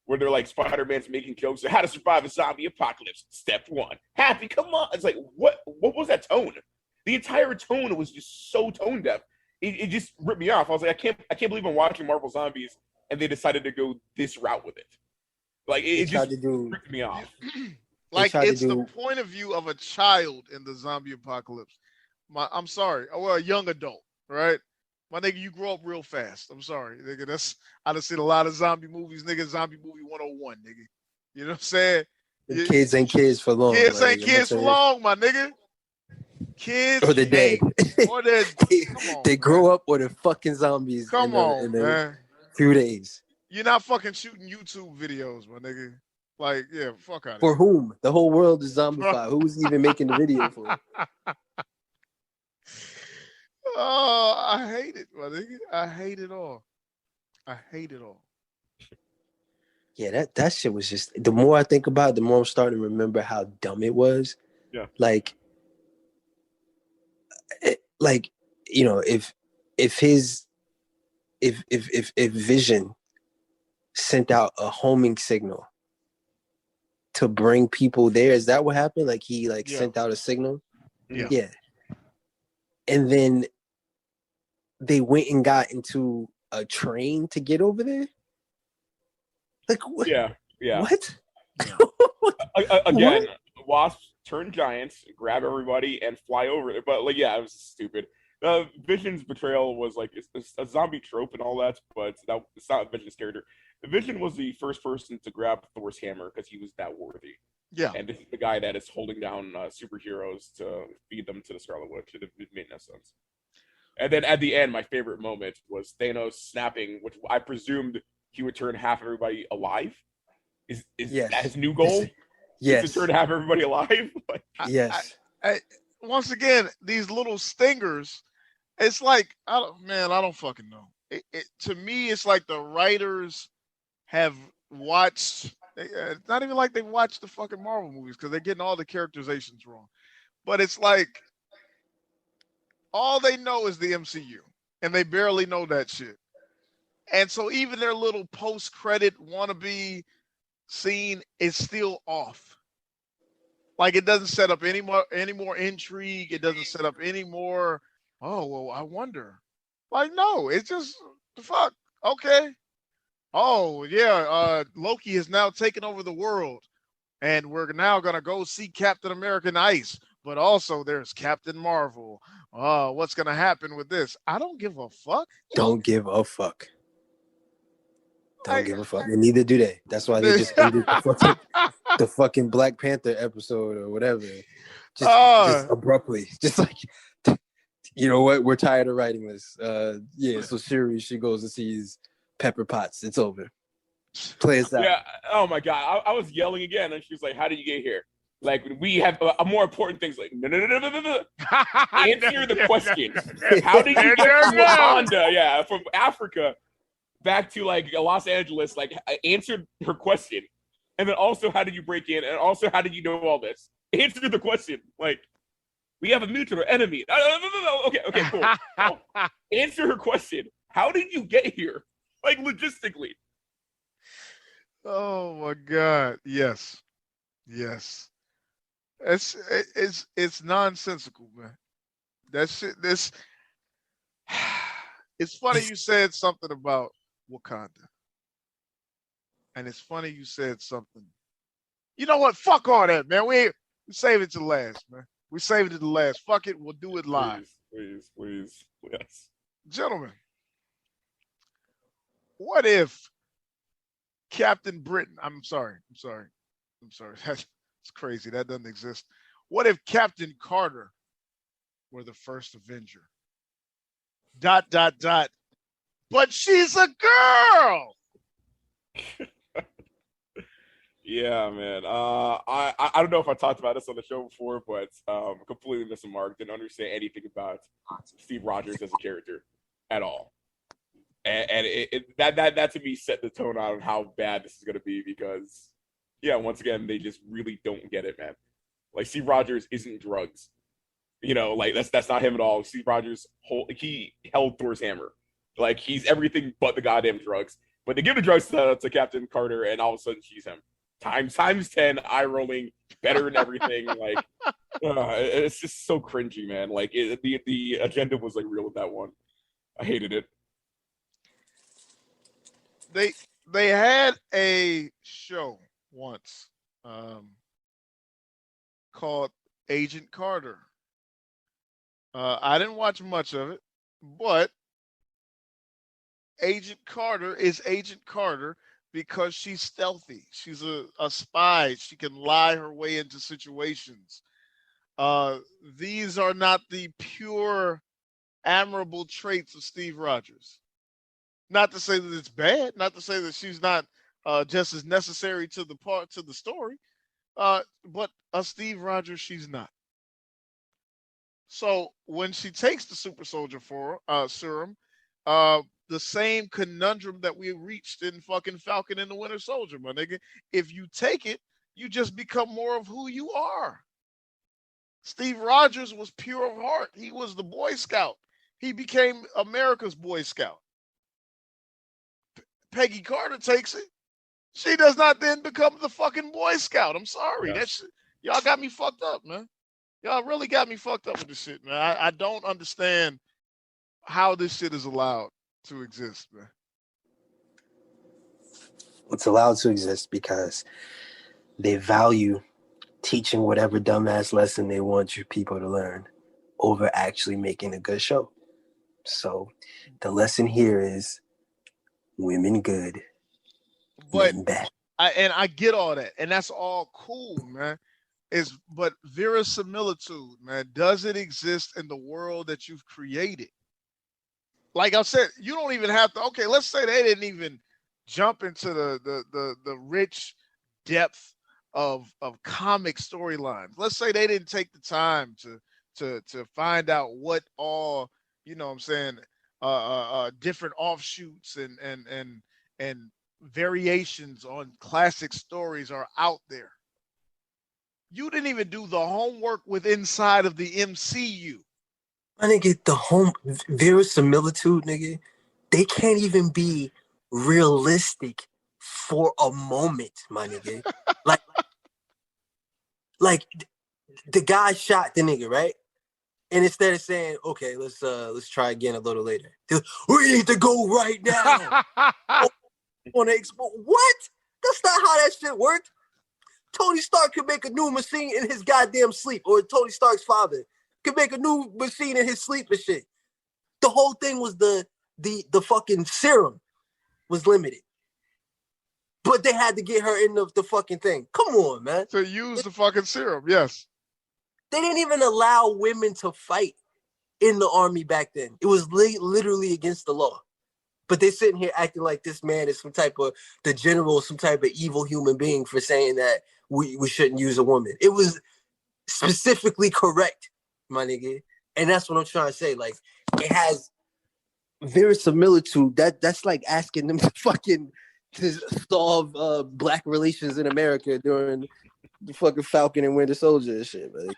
G: where they're like Spider-Man's making jokes. How to survive a zombie apocalypse? Step 1, happy. Come on, it's like what was that tone? The entire tone was just so tone deaf. It just ripped me off. I was like, I can't believe I'm watching Marvel Zombies and they decided to go this route with it. Like it just ripped me off.
B: Like it's the point of view of a child in the zombie apocalypse. I'm sorry, well, a young adult, right? My nigga, you grow up real fast. I'm sorry, nigga. I done seen a lot of zombie movies, nigga. Zombie movie 101, nigga. You know what I'm saying?
A: Kids ain't kids for long.
B: Kids ain't kids for long, my nigga. Kids
A: or the dead.
B: Or they're
A: they grow up or they're fucking zombies.
B: Come on, man.
A: Few days.
B: You're not fucking shooting YouTube videos, my nigga. Like, yeah, fuck out of
A: For whom? The whole world is zombified. Who's even making the video for it?
B: Oh, I hate it, my nigga. I hate it all. I hate it all.
A: Yeah, that shit was just. The more I think about it, the more I'm starting to remember how dumb it was.
G: Yeah.
A: Like, you know, if Vision sent out a homing signal to bring people there, is that what happened? Like he sent out a signal? Yeah. And then they went and got into a train to get over there? Like what?
G: Yeah.
A: What?
G: Again, Wasps turn giants, grab everybody, and fly over it. But like, yeah, it was stupid. Vision's betrayal was like it's a zombie trope and all that, but it's not Vision's character. Vision was the first person to grab Thor's hammer because he was that worthy.
B: Yeah.
G: And this is the guy that is holding down superheroes to feed them to the Scarlet Witch. It made no sense. And then at the end, my favorite moment was Thanos snapping, which I presumed he would turn half everybody alive. Is
A: Yes.
G: that his new goal?
A: Yes.
G: Is to turn half everybody alive?
A: Yes.
B: I, once again, these little stingers, it's like, I don't fucking know. To me, it's like the writers have watched, it's not even like they watched the fucking Marvel movies because they're getting all the characterizations wrong. But it's like, all they know is the MCU, and they barely know that shit. And so even their little post-credit wannabe scene is still off. Like it doesn't set up any more intrigue. It doesn't set up any more, oh, well, I wonder. Like, no, it's just, the fuck, okay. Oh, yeah, Loki has now taken over the world. And we're now going to go see Captain America Ice. But also there's Captain Marvel. What's going to happen with this? I don't give a fuck.
A: Don't give a fuck. Don't give a fuck. And neither do they. That's why they just ended the fucking Black Panther episode or whatever. Just abruptly. Just like, you know what? We're tired of writing this. Yeah, so Shuri, she goes and sees Pepper Potts. It's over. Play us out.
G: Yeah. Oh my God. I was yelling again, and she was like, "How did you get here? Like, we have a more important things." Like, no. Answer the question. How did you get from Wakanda? Yeah, from Africa back to like Los Angeles, like answered her question, and then also how did you break in, and also how did you know all this? Answer the question. Like, we have a mutual enemy. No. Okay, cool. Answer her question. How did you get here? Like logistically.
B: Oh my God! Yes. It's nonsensical, man. That shit. It's funny you said something about Wakanda, and it's funny you said something. You know what? Fuck all that, man. We save it to last, man. We save it to the last. Fuck it. We'll do it live.
G: Please. Yes.
B: Gentlemen, what if Captain Britain, I'm sorry. That's crazy. That doesn't exist. What if Captain Carter were the first Avenger? ... But she's a girl.
G: Yeah, man. I don't know if I talked about this on the show before, but completely missed the mark. Didn't understand anything about Steve Rogers as a character at all. And that to me set the tone on how bad this is going to be because, yeah, once again, they just really don't get it, man. Like, Steve Rogers isn't drugs. You know, like, that's not him at all. Steve Rogers, he held Thor's hammer. Like, he's everything but the goddamn drugs. But they give the drugs to Captain Carter, and all of a sudden she's him. Times 10, eye rolling, better than everything. Like, it's just so cringy, man. Like, the agenda was, like, real with that one. I hated it.
B: They had a show once called Agent Carter. I didn't watch much of it, but Agent Carter is Agent Carter because she's stealthy. She's a spy. She can lie her way into situations. These are not the pure, admirable traits of Steve Rogers. Not to say that it's bad. Not to say that she's not just as necessary to the story. But a Steve Rogers, she's not. So when she takes the super soldier serum, the same conundrum that we reached in fucking Falcon and the Winter Soldier, my nigga. If you take it, you just become more of who you are. Steve Rogers was pure of heart. He was the Boy Scout. He became America's Boy Scout. Peggy Carter takes it. She does not then become the fucking Boy Scout. I'm sorry.
G: Yes.
B: Y'all got me fucked up, man. Y'all really got me fucked up with this shit, man. I don't understand how this shit is allowed to exist, man.
A: It's allowed to exist because they value teaching whatever dumbass lesson they want you people to learn over actually making a good show. So the lesson here is women good,
B: but
A: men bad.
B: I get all that, and that's all cool, man. But verisimilitude, man, does it exist in the world that you've created? Like I said, you don't even have to. Okay, let's say they didn't even jump into the rich depth of comic storylines. Let's say they didn't take the time to find out what all, you know what I'm saying, different offshoots and variations on classic stories are out there. You didn't even do the homework with inside of the MCU.
A: My nigga, the verisimilitude, nigga, they can't even be realistic for a moment, my nigga. like the guy shot the nigga, right? And instead of saying, okay, let's try again a little later. We need to go right now. What? That's not how that shit worked. Tony Stark could make a new machine in his goddamn sleep, or Tony Stark's father could make a new machine in his sleep and shit. The whole thing was the fucking serum was limited. But they had to get her in the fucking thing. Come on, man.
B: To use the fucking serum, yes.
A: They didn't even allow women to fight in the army back then. It was literally against the law. But they're sitting here acting like this man is the general, some type of evil human being for saying that we shouldn't use a woman. It was specifically correct, my nigga. And that's what I'm trying to say. Like, it has verisimilitude. That's like asking them to fucking to solve black relations in America during the fucking Falcon and Winter Soldier and shit. Like,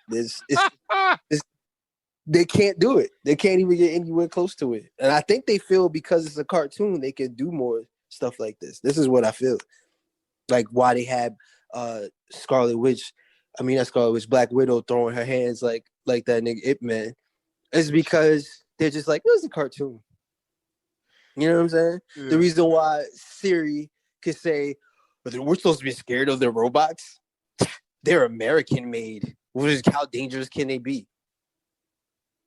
A: they can't do it. They can't even get anywhere close to it. And I think they feel because it's a cartoon, they can do more stuff like this. This is what I feel. Like why they had Scarlet Witch, not Scarlet Witch, Black Widow throwing her hands like that nigga Ip Man. It's because they're just like, it was a cartoon. You know what I'm saying? Yeah. The reason why Siri could say, we're supposed to be scared of the robots. They're American made. How dangerous can they be?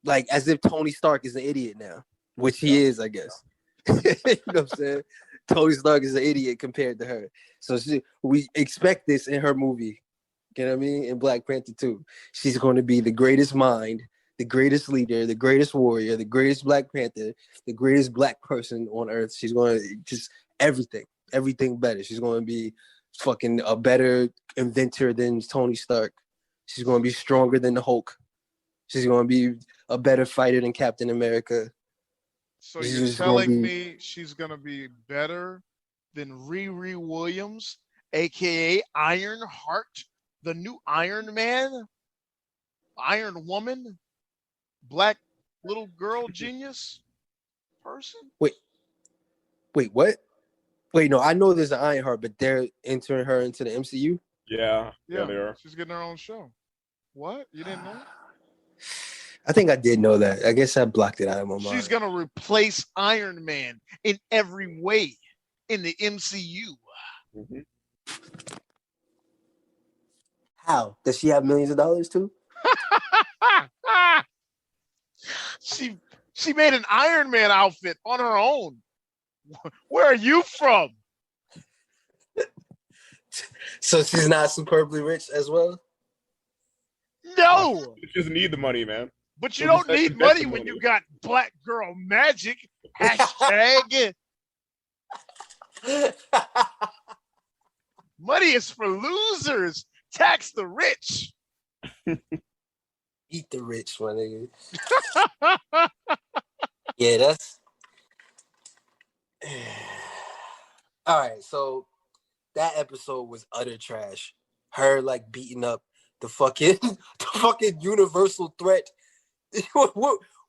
A: Like as if Tony Stark is an idiot now, which he is, I guess. You know what I'm saying? Tony Stark is an idiot compared to her. So we expect this in her movie. You know what I mean? In Black Panther 2. She's going to be the greatest mind, the greatest leader, the greatest warrior, the greatest Black Panther, the greatest black person on earth. She's going to just everything better. She's going to be fucking a better inventor than Tony Stark. She's going to be stronger than the Hulk. She's going to be a better fighter than Captain America.
B: So you're telling me she's going to be better than Riri Williams, a.k.a. Ironheart, the new Iron Man, Iron Woman, black little girl genius person?
A: Wait, what? Wait, no, I know there's an Ironheart, but they're entering her into the MCU?
G: Yeah, they are.
B: She's getting her own show. What? You didn't know?
A: I think I did know that. I guess I blocked it out of my mind.
B: She's going to replace Iron Man in every way in the MCU.
G: Mm-hmm.
A: How? Does she have millions of dollars too?
B: She made an Iron Man outfit on her own. Where are you from?
A: So she's not superbly rich as well?
B: No.
G: She doesn't need the money, man.
B: But you don't need money when you got black girl magic. Hashtag. Money is for losers. Tax the rich.
A: Eat the rich, my nigga. Yeah, that's... All right, so that episode was utter trash. Her, like, beating up the fucking universal threat.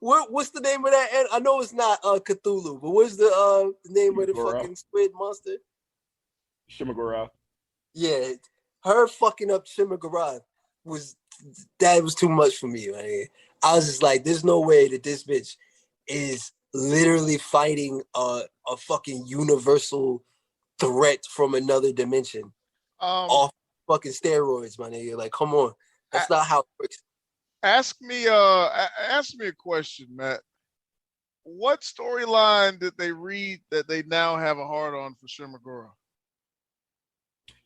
A: What's the name of that? I know it's not Cthulhu, but what's the name of the fucking squid monster?
G: Shimagora.
A: Yeah, her fucking up Shimagora was too much for me, man. I was just like, there's no way that this bitch is literally fighting a fucking universal threat from another dimension off fucking steroids, my nigga. Like, come on, that's not how it works.
B: Ask me a question, Matt. What storyline did they read that they now have a hard on for Shimagora?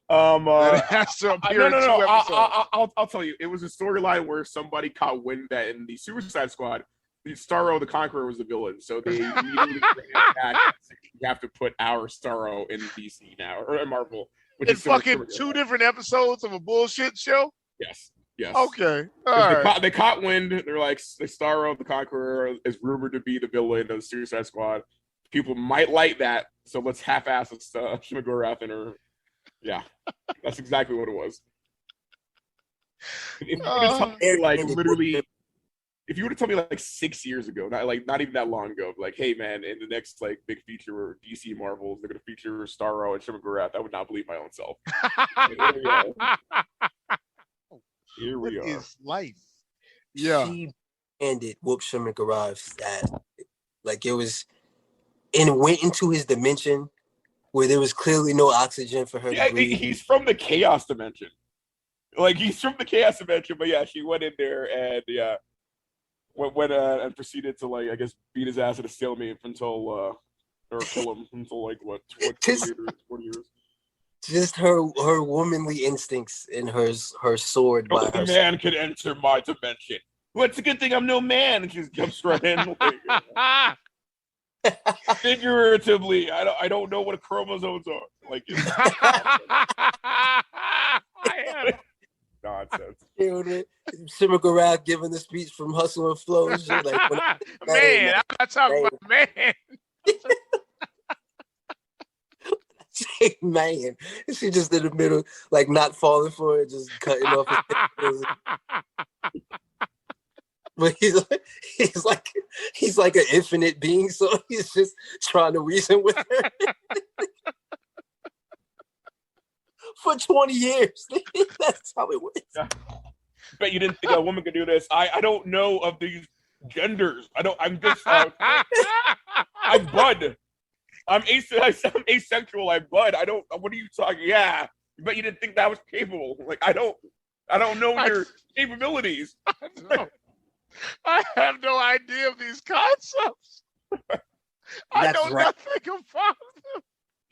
B: That has to appear in 2 episodes.
G: I'll tell you. It was a storyline where somebody caught wind that in the Suicide Squad, Starro the Conqueror was the villain. So they immediately that you have to put our Starro in DC now or in Marvel.
B: In fucking 2 different episodes of a bullshit show?
G: Yes. Yes.
B: Okay. All right.
G: They caught wind. They're like, the Starro the Conqueror is rumored to be the villain of the Suicide Squad. People might like that, so let's half-ass Shimagora in her. Yeah, that's exactly what it was. If you would have told me, like, literally, if you would have told me like 6 years ago, not even that long ago, like, hey man, in the next like big feature or DC Marvels, they're gonna feature Starro and Shimagora, I would not believe my own self. Here we are.
B: Is life? Yeah.
A: She ended whoop Shimagara's ass. Like it was, and went into his dimension where there was clearly no oxygen for her to breathe.
G: He's from the chaos dimension. Like he's from the chaos dimension, but yeah, she went in there and went and proceeded to like I guess beat his ass at a stalemate until or kill him until like what 20 years.
A: Just her womanly instincts and her sword.
G: No man could enter my dimension. Well, it's a good thing I'm no man. And she jumps right in. Like, figuratively, I don't know what chromosomes are. Like, nonsense.
A: Killed it. Simmer Garak giving the speech from Hustle and Flow and shit. Like,
H: Man, I'm not talking about man.
A: man, she just in the middle, like not falling for it, just cutting off his but he's like an infinite being, so he's just trying to reason with her for 20 years. That's how it works.
G: Yeah. Bet you didn't think a woman could do this. I don't know of these genders. I'm just I bud. I'm asexual. I bud. I don't. What are you talking? Yeah. But you didn't think that was capable. Like I don't know your capabilities.
H: I have no idea of these concepts. I know nothing about them.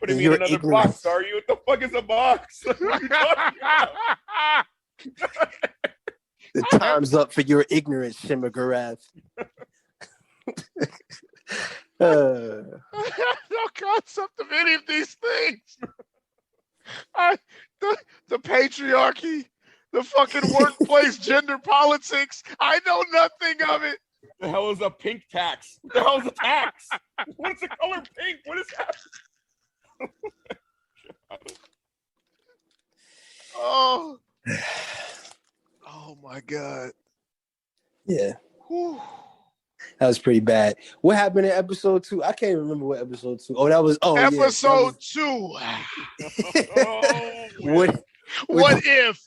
G: Putting me in another box, are you? What the fuck is a box? What are you talking about?
A: The time's up for your ignorance, Shimmer Garath.
H: I have no concept of any of these things. The patriarchy, the fucking workplace gender politics. I know nothing of it.
G: The hell is a pink tax? What the hell is a tax? What's the color pink? What is that?
H: Oh my God.
A: Yeah.
H: Whew.
A: That was pretty bad. What happened in episode 2? I can't remember what episode 2. Oh, that was
H: episode 2. What if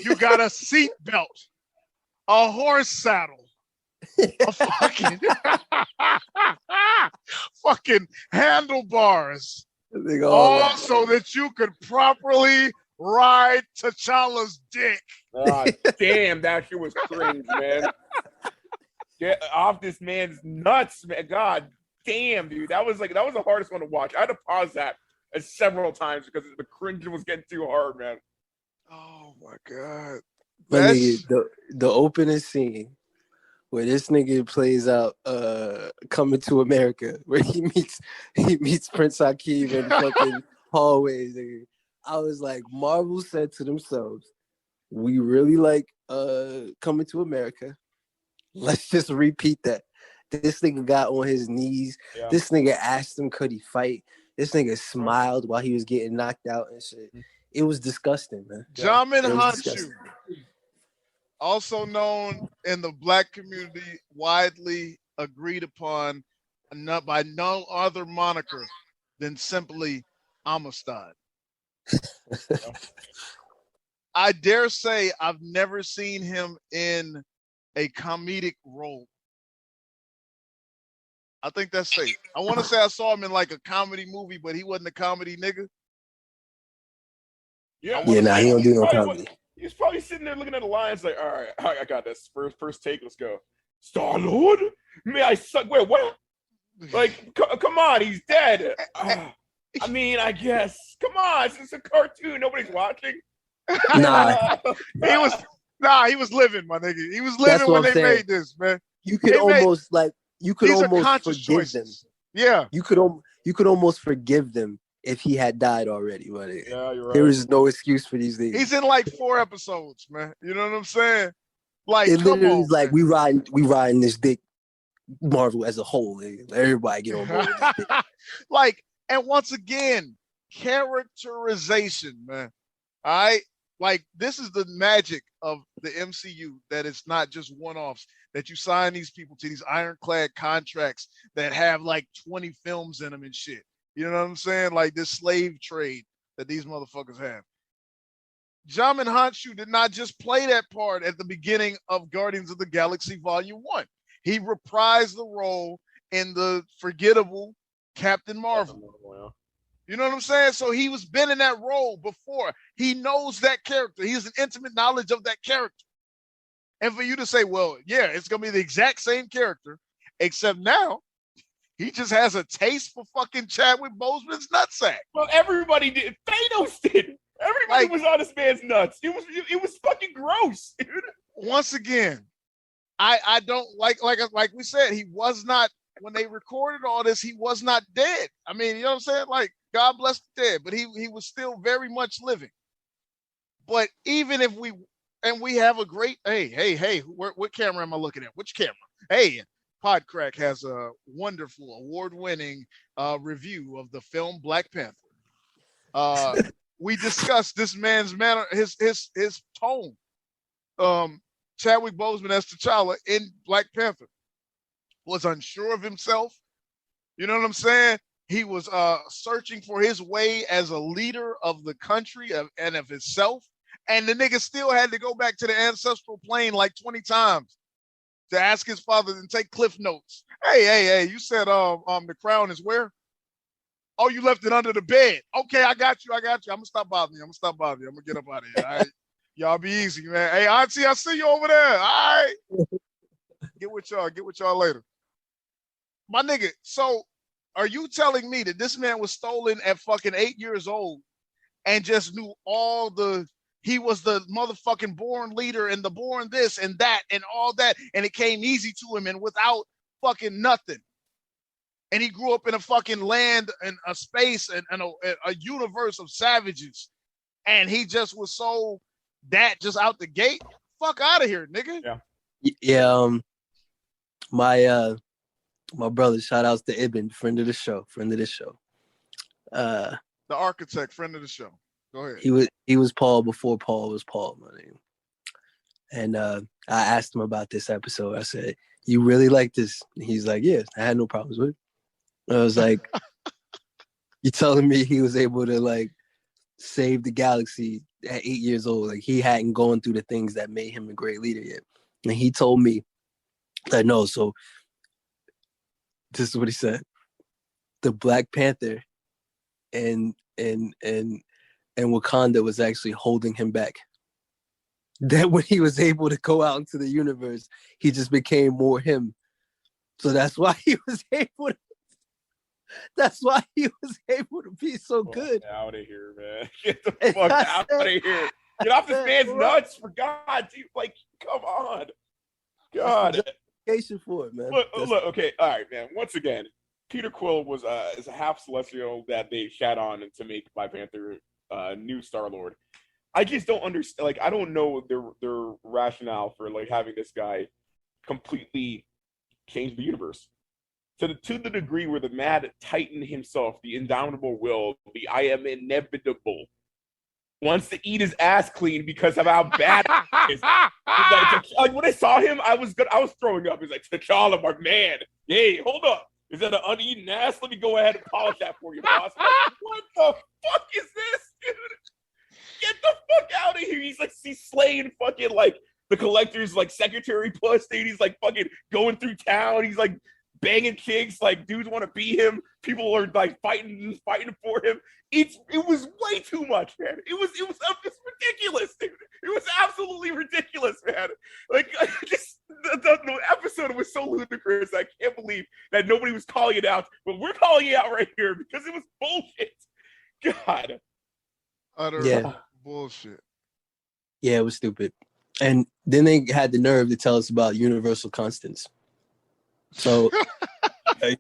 H: you got a seat belt, a horse saddle, a fucking handlebars, all so that you could properly ride T'Challa's dick?
G: Damn, that shit was cringe, man. Get off this man's nuts, man. God damn, dude. That was the hardest one to watch. I had to pause that several times because the cringe was getting too hard, man.
H: Oh my God.
A: The opening scene where this nigga plays out Coming to America, where he meets Prince Hakeem in the fucking hallways. Nigga. I was like, Marvel said to themselves, we really like Coming to America. Let's just repeat that. This nigga got on his knees. Yeah. This nigga asked him, could he fight? This nigga smiled while he was getting knocked out and shit. It was disgusting, man.
H: Djimon Hounsou, also known in the black community, widely agreed upon by no other moniker than simply Amistad. I dare say I've never seen him in a comedic role. I think that's safe. I want to say I saw him in like a comedy movie, but he wasn't a comedy nigga.
A: He don't do no comedy.
G: He's probably sitting there looking at the lines like, all right, I got this. First take, let's go. Star-Lord? May I suck? Wait, what? Like, come on, he's dead. I mean, I guess. Come on, it's a cartoon. Nobody's watching.
A: Nah.
H: He was living, my nigga. He was living when they made this, man.
A: You could almost forgive them.
H: Yeah.
A: You could almost forgive them if he had died already, but
G: you're right.
A: There is no excuse for these things.
H: He's in like 4 episodes, man. You know what I'm saying? Like,
A: it literally is like
H: man.
A: we riding this dick, Marvel as a whole. Everybody get on board with this dick.
H: Like, and once again, characterization, man. All right? Like, this is the magic of the MCU, that it's not just one-offs, that you sign these people to these ironclad contracts that have like 20 films in them and shit. You know what I'm saying? Like this slave trade that these motherfuckers have. Djimon Hounsou did not just play that part at the beginning of Guardians of the Galaxy Volume 1. He reprised the role in the forgettable Captain Marvel. You know what I'm saying? So he was been in that role before. He knows that character. He has an intimate knowledge of that character. And for you to say, well, yeah, it's going to be the exact same character, except now he just has a taste for fucking Chadwick Boseman's nutsack.
G: Well, everybody did. Thanos did. Everybody was on this man's nuts. It was fucking gross, dude.
H: Once again, I don't like we said, he was not, when they recorded all this, he was not dead. I mean, you know what I'm saying? Like, God bless the dead, but he was still very much living. But even if we And we have a great hey, what camera am I looking at? Which camera? Hey, Podcrack has a wonderful award-winning review of the film Black Panther. We discussed this man's manner, his tone. Chadwick Boseman as T'Challa in Black Panther was unsure of himself. You know what I'm saying? He was searching for his way as a leader of the country and of himself. And the nigga still had to go back to the ancestral plane like 20 times to ask his father and take cliff notes. Hey, you said the crown is where? Oh, you left it under the bed. Okay, I got you. I'm gonna stop bothering you. I'm gonna get up out of here. All right. Y'all be easy, man. Hey, Auntie, I see you over there. All right. Get with y'all later. My nigga, so are you telling me that this man was stolen at fucking 8 years old and just knew he was the motherfucking born leader and the born this and that and all that, and it came easy to him and without fucking nothing? And he grew up in a fucking land and a space and a universe of savages, and he just was so that just out the gate. Fuck out of here, nigga.
A: Yeah. My brother, shout outs to Ibn, friend of the show.
H: The architect, friend of the show. Go ahead.
A: He was Paul before Paul was Paul, my name. And I asked him about this episode. I said, "You really like this?" And he's like, "Yeah, I had no problems with it." I was like, "You telling me he was able to like save the galaxy at 8 years old? Like he hadn't gone through the things that made him a great leader yet?" And he told me that no. So this is what he said: the Black Panther and Wakanda was actually holding him back. That when he was able to go out into the universe, he just became more him. So that's why he was able to. That's why he was able to be so good.
G: Get out of here, man. Get the fuck out of here. Get off this man's nuts, for God, dude. Like, come on. God.
A: For it, man.
G: Look, okay, all right, man. Once again, Peter Quill was is a half celestial that they shat on to make Black Panther new Star-Lord. I just don't understand. Like, I don't know their rationale for like having this guy completely change the universe to the degree where the Mad Titan himself, the indomitable will, the I am inevitable, wants to eat his ass clean because of how bad it is. Like when I saw him, I was throwing up. He's like, "T'Challa, my man. Hey, hold up. Is that an uneaten ass? Let me go ahead and polish that for you, boss." Like, what the fuck is this, dude? Get the fuck out of here. He's slaying fucking like the Collector's like secretary plus, dude. He's like fucking going through town. He's like banging chicks, like dudes want to be him. People are like fighting for him. It was way too much, man. It was ridiculous, dude. It was absolutely ridiculous, man. Like the episode was so ludicrous. I can't believe that nobody was calling it out, but we're calling it out right here because it was bullshit. God,
H: utter bullshit.
A: Yeah, it was stupid. And then they had the nerve to tell us about universal constants. So, are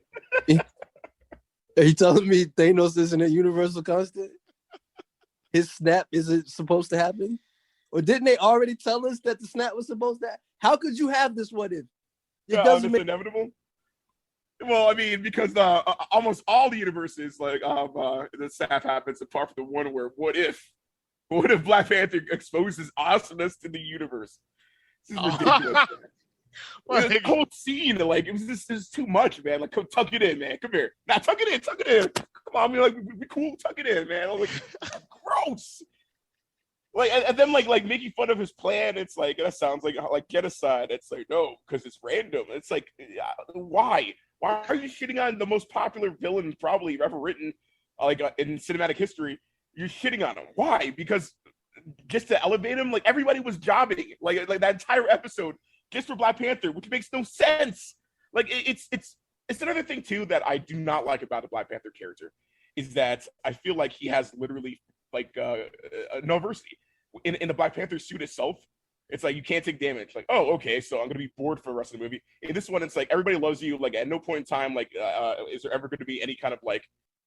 A: you telling me Thanos isn't a universal constant? His snap isn't supposed to happen? Or didn't they already tell us that the snap was supposed to happen? How could you have this what if? It doesn't make
G: inevitable. Well, I mean, because almost all the universes, like the snap happens apart from the one where what if Black Panther exposes awesomeness to the universe? This is ridiculous. The whole scene, like, it was too much, man. Like, come tuck it in, man. Come here. Now, tuck it in. Come on, I mean, like, we cool. Tuck it in, man. I was like, gross. Like, and then like making fun of his plan. It's like, that sounds like genocide. It's like, no, because it's random. It's like, why? Why are you shitting on the most popular villain probably ever written, like in cinematic history? You're shitting on him. Why? Because just to elevate him, like everybody was jobbing, like that entire episode just for Black Panther, which makes no sense. Like it's another thing too that I do not like about the Black Panther character is that I feel like he has literally like no adversity in the Black Panther suit itself. It's like you can't take damage. Like, oh, okay, so I'm gonna be bored for the rest of the movie. In this one, it's like everybody loves you. Like at no point in time, like, is there ever going to be any kind of like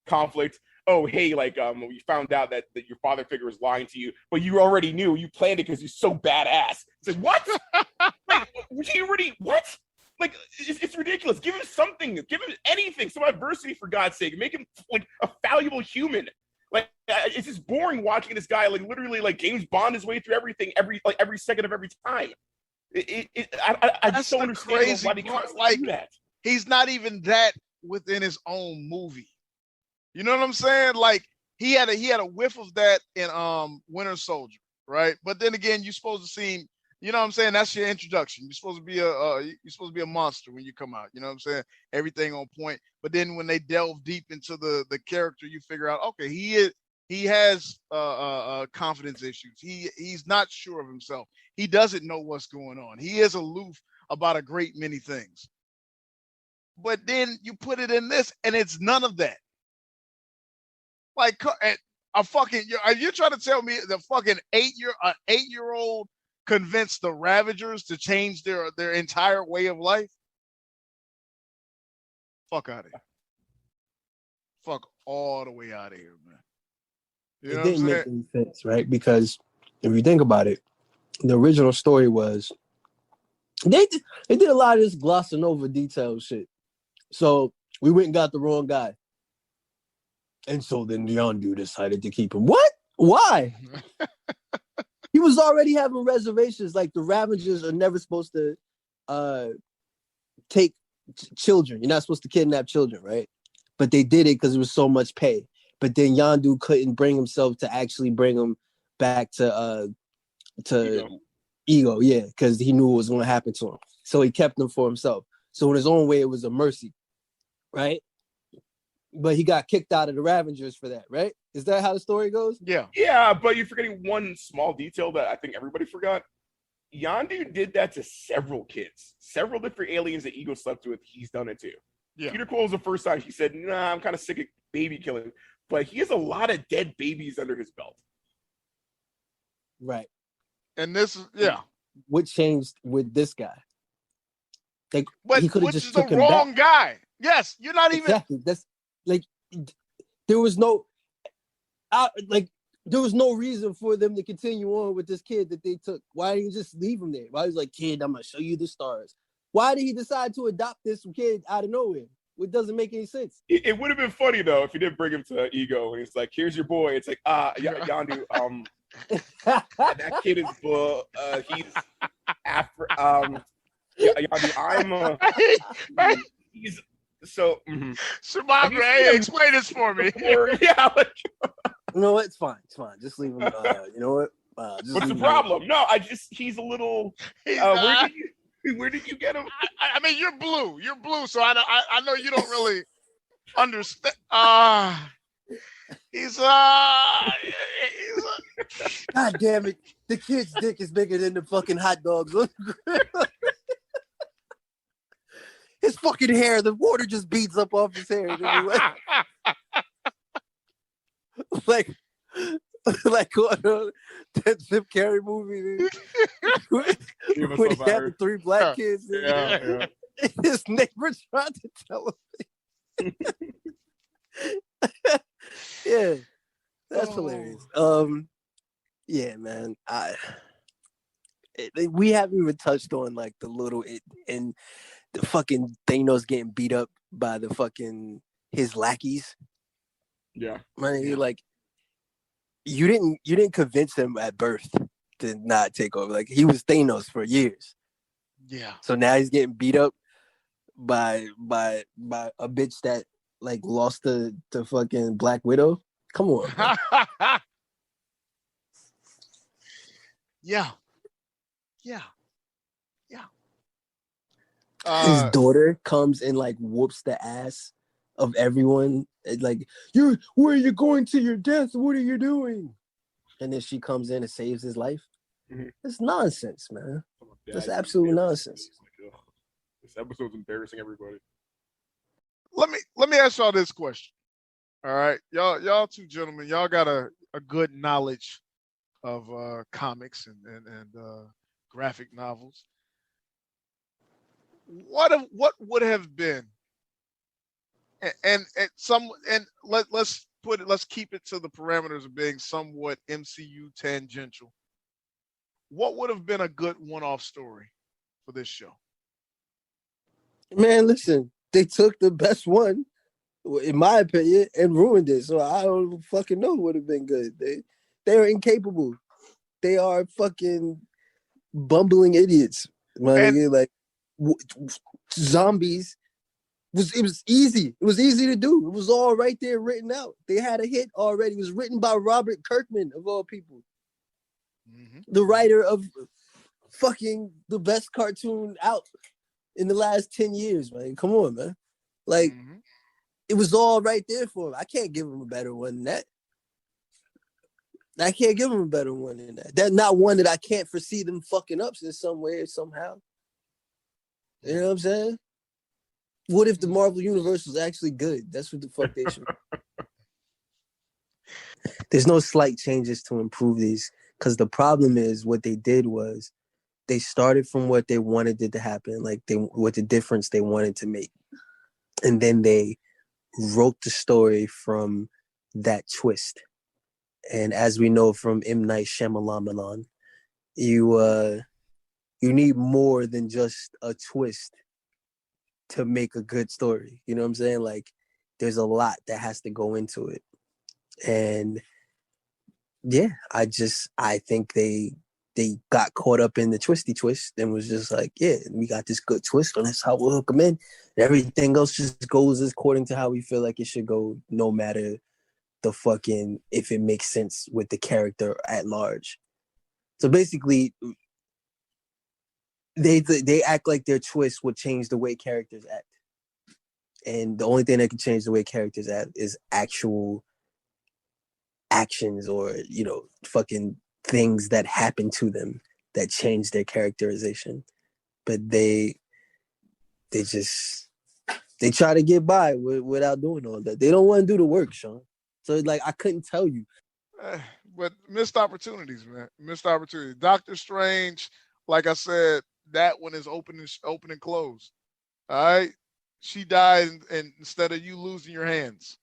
G: conflict? oh, hey, like, you found out that your father figure was lying to you, but you already knew. You planned it because you're so badass. It's like, what? Like, you already, what? Like, it's ridiculous. Give him something. Give him anything. Some adversity, for God's sake. Make him, like, a valuable human. Like, it's just boring watching this guy, like, literally, like, James Bond his way through everything every second of every time. I just don't understand why they constantly do that.
H: He's not even that within his own movie. You know what I'm saying? Like he had a whiff of that in Winter Soldier, right? But then again, you're supposed to seem, you know what I'm saying? That's your introduction. You're supposed to be a monster when you come out. You know what I'm saying? Everything on point. But then when they delve deep into the character, you figure out, okay, he has confidence issues. He's not sure of himself. He doesn't know what's going on. He is aloof about a great many things. But then you put it in this, and it's none of that. Like a fucking, are you trying to tell me the fucking 8-year-old convinced the Ravagers to change their entire way of life? Fuck out of here. Fuck all the way out of here, man. You know
A: it didn't make any sense, right? Because if you think about it, the original story was they did a lot of this glossing over detail shit. So we went and got the wrong guy. And so then Yondu decided to keep him. What? Why? He was already having reservations. Like the Ravagers are never supposed to take children. You're not supposed to kidnap children, right? But they did it because it was so much pay. But then Yondu couldn't bring himself to actually bring him back to Ego, yeah, because he knew what was going to happen to him. So he kept them for himself. So in his own way, it was a mercy, right? But he got kicked out of the Ravagers for that, right? Is that how the story goes?
H: Yeah.
G: Yeah, but you're forgetting one small detail that I think everybody forgot. Yondu did that to several kids. Several different aliens that Ego slept with, he's done it to.
H: Yeah.
G: Peter Quill was the first time he said, nah, I'm kind of sick of baby killing. But he has a lot of dead babies under his belt.
A: Right.
H: And this is, yeah.
A: What changed with this guy? Like,
H: But
A: he could have
H: which
A: just
H: is
A: took
H: the
A: him
H: wrong
A: back.
H: guy. Yes, you're not even.
A: Exactly. That's like there was no reason for them to continue on with this kid that they took. Why didn't you just leave him there? Why was like, kid, I'm gonna show you the stars. Why did he decide to adopt this kid out of nowhere? It doesn't make any sense.
G: It would have been funny though if you did bring him to Ego and he's like, "Here's your boy." It's like, Yondu, that kid is he's after Yondu, he's so.
H: Survivor, hey, explain this for me.
G: Yeah, like,
A: No, it's fine. It's fine. Just leave him. You know what?
G: what's the problem? No, he's a little. Where did you get him?
H: I mean, you're blue. You're blue, so I know you don't really understand.
A: God damn it! The kid's dick is bigger than the fucking hot dogs. His fucking hair, the water just beads up off his hair. like that Zip Carrey movie. When he had the 3 black kids.
H: Yeah.
A: His neighbor tried to tell him. Yeah, that's hilarious. Yeah, man. We haven't even touched on like the little and the fucking Thanos getting beat up by the fucking his lackeys.
G: Yeah,
A: man. Like you didn't convince him at birth to not take over. Like he was Thanos for years.
H: Yeah.
A: So now he's getting beat up by a bitch that like lost to fucking Black Widow. Come on.
H: Yeah.
A: His daughter comes and like whoops the ass of everyone. Like, where are you going to your death? What are you doing? And then she comes in and saves his life.
G: Mm-hmm.
A: It's nonsense, man. That's absolute nonsense.
G: Like, this episode's embarrassing everybody.
H: Let me ask y'all this question. All right, y'all two gentlemen, y'all got a good knowledge of comics and graphic novels. What would have been and let's let's keep it to the parameters of being somewhat MCU tangential. What would have been a good one-off story for this show?
A: Man, listen, they took the best one, in my opinion, and ruined it. So I don't fucking know what would have been good. They are incapable. They are fucking bumbling idiots. My nigga, like zombies. It was easy. It was easy to do. It was all right there written out. They had a hit already. It was written by Robert Kirkman, of all people. Mm-hmm. The writer of fucking the best cartoon out in the last 10 years, man. Come on, man. Like, it was all right there for him. I can't give him a better one than that. I can't give him a better one than that. That's not one that I can't foresee them fucking up in some way or somehow. You know what I'm saying? What if the Marvel Universe was actually good? That's what the fuck they should. There's no slight changes to improve these, because the problem is what they did was they started from what they wanted it to happen, like what the difference they wanted to make. And then they wrote the story from that twist. And as we know from M. Night Shyamalan, you need more than just a twist to make a good story. You know what I'm saying? Like, there's a lot that has to go into it. And yeah, I think they got caught up in the twisty twist and was just like, yeah, we got this good twist, and that's how we'll hook them in. And everything else just goes according to how we feel like it should go, no matter the fucking, if it makes sense with the character at large. So basically, they act like their twist would change the way characters act. And the only thing that can change the way characters act is actual actions or, fucking things that happen to them that change their characterization. But they try to get by without doing all that. They don't want to do the work, Sean. So like, I couldn't tell you.
H: But missed opportunities, man. Missed opportunities. Doctor Strange, like I said, that one is open and closed. All right? She died, and instead of you losing your hands.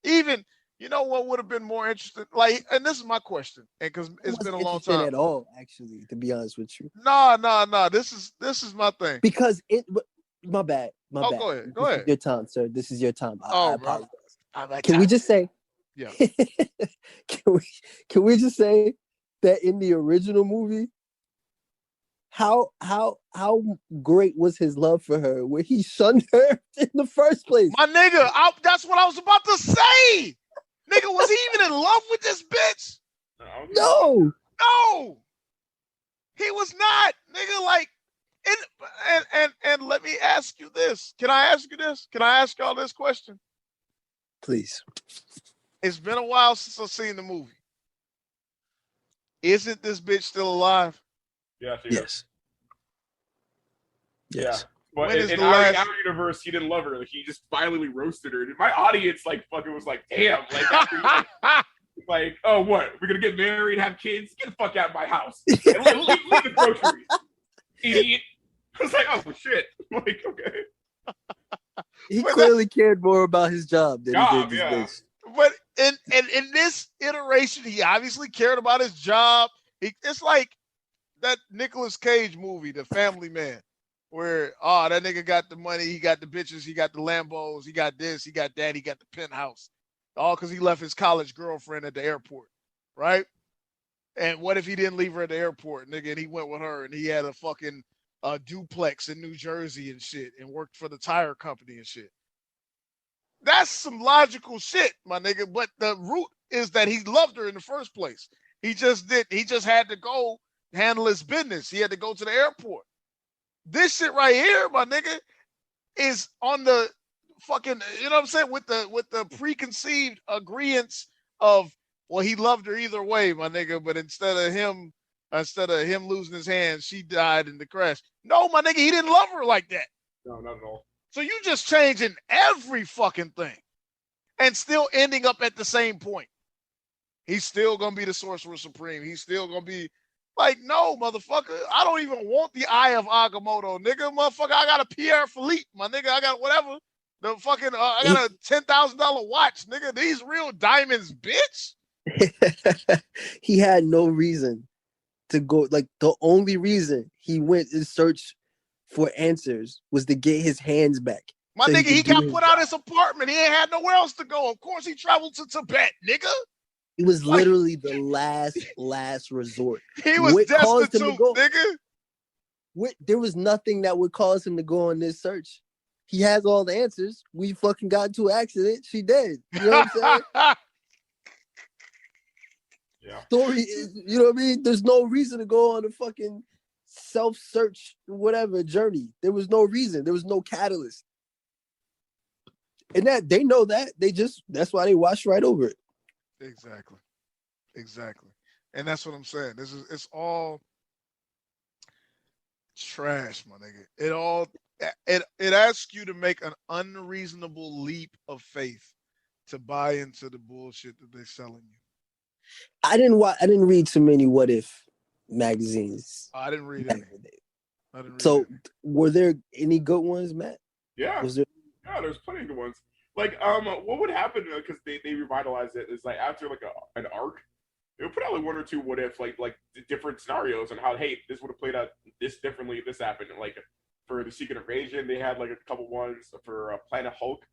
H: Even, you know what would have been more interesting? Like, and this is my question, and because it's been a long time.
A: At all, actually, to be honest with you.
H: No. This is my thing.
A: Because my bad. My bad.
H: Go ahead.
A: This is your time, sir. This is your time. I apologize.
H: Can
A: we just say?
H: Yeah.
A: Can we just say that in the original movie, how great was his love for her where he shunned her in the first place?
H: My nigga, that's what I was about to say. Nigga, was he even in love with this bitch?
A: No.
H: He was not. Nigga, like, and let me ask you this. Can I ask you this? Can I ask y'all this question?
A: Please.
H: It's been a while since I've seen the movie. Isn't this bitch still alive?
G: Yes.
A: Yeah.
G: But in our universe, he didn't love her. Like, he just violently roasted her. My audience, like, fucking was like, damn. Like, after, like, oh, what? We're going to get married, have kids? Get the fuck out of my house. And leave the groceries. Idiot. I was like, oh, shit. I'm like, okay.
A: He clearly cared more about his job than he did this bitch.
H: But in this iteration, he obviously cared about his job. It's like that Nicolas Cage movie, The Family Man, where that nigga got the money, he got the bitches, he got the Lambos, he got this, he got that, he got the penthouse, all because he left his college girlfriend at the airport, right? And what if he didn't leave her at the airport, nigga, and he went with her, and he had a fucking duplex in New Jersey and shit, and worked for the tire company and shit. That's some logical shit, my nigga. But the root is that he loved her in the first place. He just had to go handle his business. He had to go to the airport. This shit right here, my nigga, is on the fucking, you know what I'm saying? With the preconceived agreements of, well, he loved her either way, my nigga, but instead of him losing his hand, she died in the crash. No, my nigga, he didn't love her like that.
G: No, not at all.
H: So you just changing every fucking thing and still ending up at the same point. He's still going to be the Sorcerer Supreme. He's still going to be like, no, motherfucker. I don't even want the Eye of Agamotto, nigga. Motherfucker, I got a Pierre Philippe, my nigga. I got whatever. The fucking I got a $10,000 watch, nigga. These real diamonds, bitch.
A: He had no reason to go. Like the only reason he went in search for answers was to get his hands back.
H: My
A: so
H: nigga, he
A: could do
H: got
A: his
H: put out
A: job.
H: his apartment. He ain't had nowhere else to go. Of course, he traveled to Tibet, nigga.
A: It was
H: Like-
A: literally the last resort.
H: He was
A: What caused him to
H: destitute,
A: go?
H: nigga.
A: There was nothing that would cause him to go on this search. He has all the answers. We fucking got into an accident. She dead. You know what I'm saying?
G: Yeah.
A: Story is, you know what I mean? There's no reason to go on a fucking self-search, whatever journey. There was no reason. There was no catalyst. And that they know that. That's why they watched right over it.
H: Exactly. And that's what I'm saying. It's all trash, my nigga. It asks you to make an unreasonable leap of faith to buy into the bullshit that they're selling you.
A: I didn't read too many what if magazines.
H: I didn't read any.
A: So were there any good ones, Matt?
G: Yeah.
A: Was there?
G: Yeah, there's plenty of good ones. Like, what would happen because they revitalized it is like after like an arc, they would put out like one or two what if like different scenarios on how this would have played out this differently if this happened. Like for the Secret Invasion, they had like a couple ones for Planet Hulk.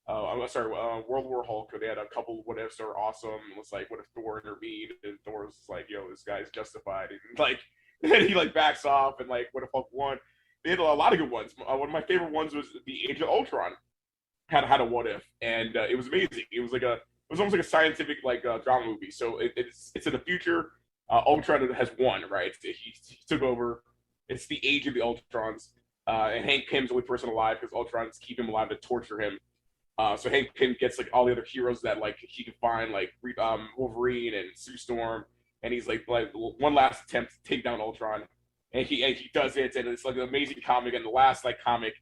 G: World War Hulk. They had a couple what ifs that were awesome. It was like, what if Thor intervened? And Thor was like, yo, this guy's justified. And like, then he like backs off. And like, what if Hulk won? They had a lot of good ones. One of my favorite ones was the Age of Ultron. Had a what if, and it was amazing. It was almost like a scientific like drama movie. So it's in the future. Ultron has won, right? He took over. It's the age of the Ultrons, and Hank Pym's the only person alive because Ultrons keep him alive to torture him. So Hank Pym gets like all the other heroes that like he can find, like Wolverine and Sue Storm, and he's like one last attempt to take down Ultron, and he does it, and it's like an amazing comic. And the last like comic,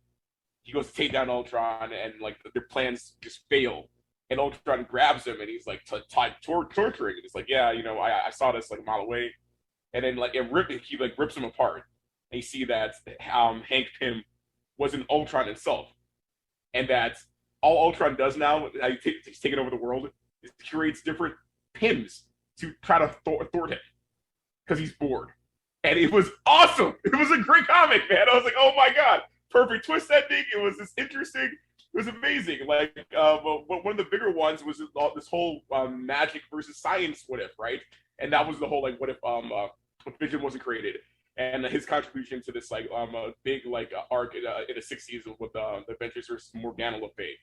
G: he goes to take down Ultron, and like their plans just fail. And Ultron grabs him, and he's like torturing. And he's like, yeah, you know, I saw this like a mile away, and then like he rips him apart. And you see that Hank Pym was an Ultron himself, and that all Ultron does now, he's taking over the world, is creates different Pyms to try to thwart him because he's bored. And it was awesome. It was a great comic, man. I was like, oh my god, perfect twist ending. It was just interesting. It was amazing. Like one of the bigger ones was this whole magic versus science what if, right? And that was the whole like what if Vision wasn't created, and his contribution to this like big like arc in the 60s with the Adventures versus Morgana Le Fay.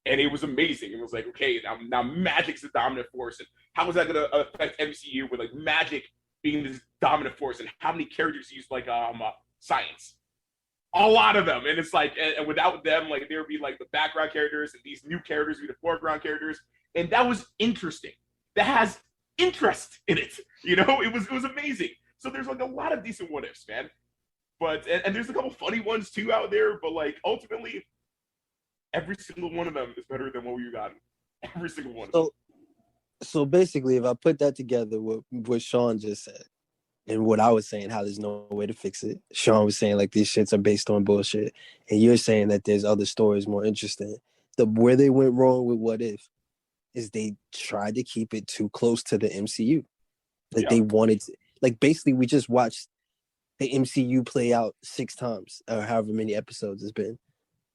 G: And it was amazing. It was like, okay, now magic's the dominant force, and how is that going to affect MCU with like magic being this dominant force, and how many characters use like science? A lot of them, and it's like, and without them, like there would be like the background characters, and these new characters would be the foreground characters, and that was interesting. That has interest in it, you know. It was amazing. So there's like a lot of decent what ifs, man. But and there's a couple funny ones too out there, but like ultimately, every single one of them is better than what you got. Every single one.
A: So basically, if I put that together with what Sean just said, and what I was saying, how there's no way to fix it. Sean was saying like these shits are based on bullshit, and you're saying that there's other stories more interesting. Where they went wrong with What If is they tried to keep it too close to the MCU. Like they wanted to, like basically we just watched the MCU play out 6 times or however many episodes it's been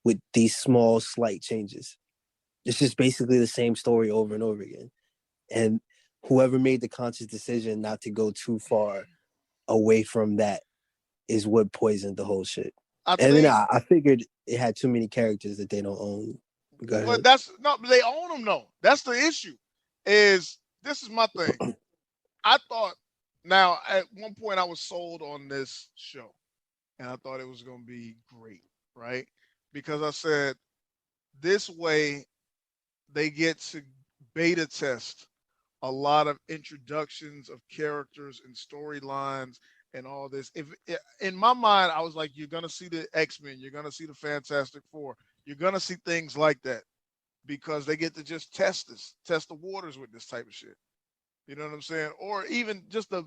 A: with these small slight changes. It's just basically the same story over and over again. And whoever made the conscious decision not to go too far away from that is what poisoned the whole shit. I figured it had too many characters that they don't own.
H: But that's not, they own them though. That's the issue. This is my thing. I thought, now at one point I was sold on this show, and I thought it was going to be great, right? Because I said this way they get to beta test a lot of introductions of characters and storylines and all this. If in my mind, I was like, you're gonna see the X-Men, you're gonna see the Fantastic Four, you're gonna see things like that because they get to just test the waters with this type of shit. You know what I'm saying? Or even just the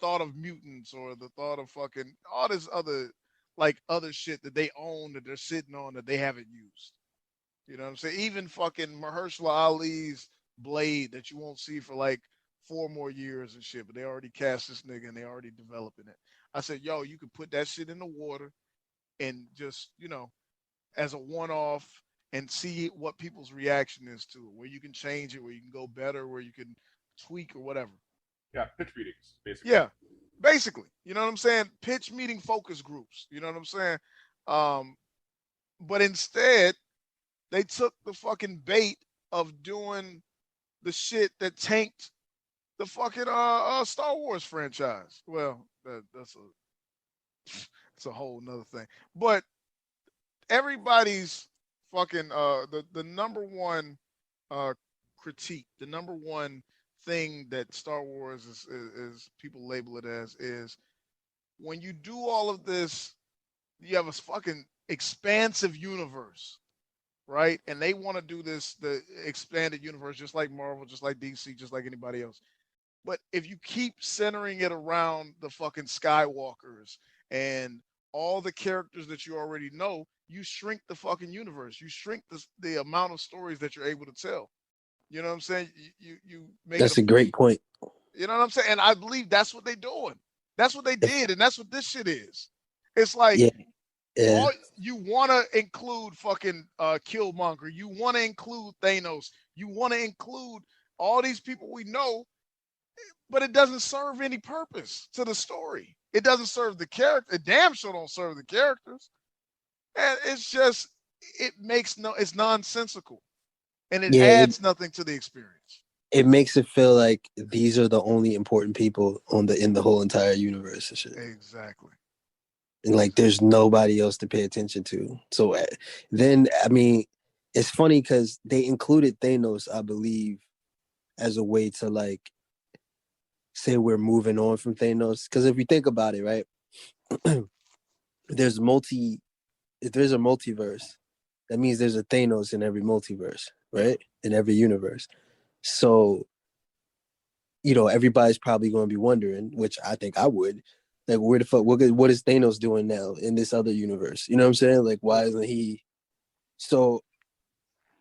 H: thought of mutants, or the thought of fucking all this other shit that they own that they're sitting on that they haven't used. You know what I'm saying? Even fucking Mahershala Ali's Blade that you won't see for like 4 more years and shit, but they already cast this nigga and they already developing it. I said, yo, you could put that shit in the water and just, as a one-off and see what people's reaction is to it, where you can change it, where you can go better, where you can tweak or whatever.
G: Yeah, pitch meetings, basically.
H: Yeah, basically. You know what I'm saying? Pitch meeting focus groups. You know what I'm saying? But instead, they took the fucking bait of doing the shit that tanked the fucking Star Wars franchise. Well, that's a whole nother thing. But everybody's fucking the number one critique, the number one thing that Star Wars is people label it as is when you do all of this, you have a fucking expansive universe, right? And they want to do the expanded universe just like Marvel, just like DC, just like anybody else. But if you keep centering it around the fucking Skywalkers and all the characters that you already know, you shrink the fucking universe. You shrink the amount of stories that you're able to tell. You know what I'm saying? You make
A: That's a great point.
H: You know what I'm saying? And I believe that's what they're doing. That's what they did, and that's what this shit is. It's like you want to include fucking Killmonger. You want to include Thanos. You want to include all these people we know, but it doesn't serve any purpose to the story. It doesn't serve the character. It damn sure don't serve the characters. And it's just, it's nonsensical. And it adds nothing to the experience.
A: It makes it feel like these are the only important people in the whole entire universe and shit.
H: Exactly.
A: And like there's nobody else to pay attention to. So then, I mean, it's funny because they included Thanos, I believe, as a way to like say we're moving on from Thanos. Because if you think about it, right, if there's a multiverse, that means there's a Thanos in every multiverse, right? In every universe. So, everybody's probably going to be wondering, which I think I would, like, where the fuck, what is Thanos doing now in this other universe? You know what I'm saying? Like, why isn't he? So,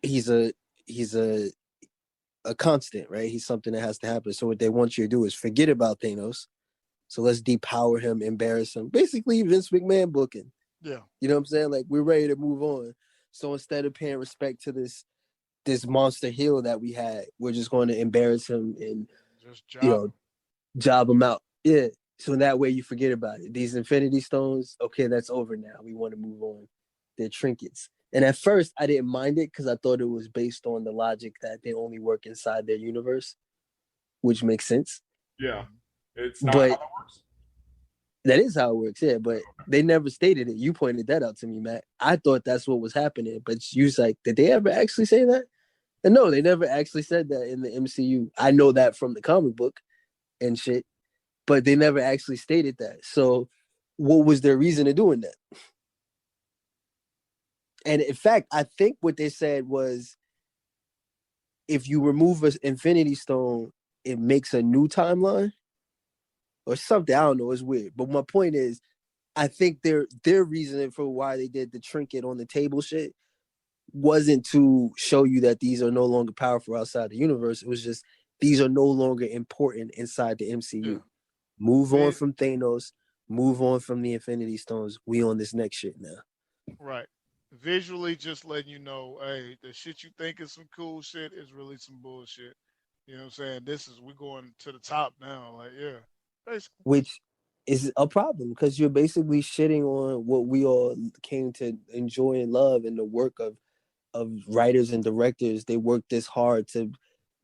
A: he's a constant, right? He's something that has to happen. So what they want you to do is forget about Thanos. So let's depower him, embarrass him. Basically, Vince McMahon booking.
H: Yeah.
A: You know what I'm saying? Like, we're ready to move on. So instead of paying respect to this monster heel that we had, we're just going to embarrass him and
H: just
A: job him out. Yeah. So that way you forget about it. These Infinity Stones, okay, that's over now. We want to move on. They're trinkets. And at first I didn't mind it because I thought it was based on the logic that they only work inside their universe, which makes sense.
G: Yeah. It's not how that works.
A: That is how it works, yeah, but they never stated it. You pointed that out to me, Matt. I thought that's what was happening, but you was like, did they ever actually say that? And no, they never actually said that in the MCU. I know that from the comic book and shit, but they never actually stated that. So what was their reason of doing that? And in fact, I think what they said was if you remove an Infinity Stone, it makes a new timeline or something. I don't know. It's weird. But my point is, I think their reasoning for why they did the trinket on the table shit wasn't to show you that these are no longer powerful outside the universe. It was just these are no longer important inside the MCU. Yeah. Move on from Thanos. Move on from the Infinity Stones. We on this next shit now.
H: Right. Visually just letting you know, hey, the shit you think is some cool shit is really some bullshit. You know what I'm saying? We're going to the top now. Like, yeah. Basically.
A: Which is a problem because you're basically shitting on what we all came to enjoy and love and the work of writers and directors. They worked this hard to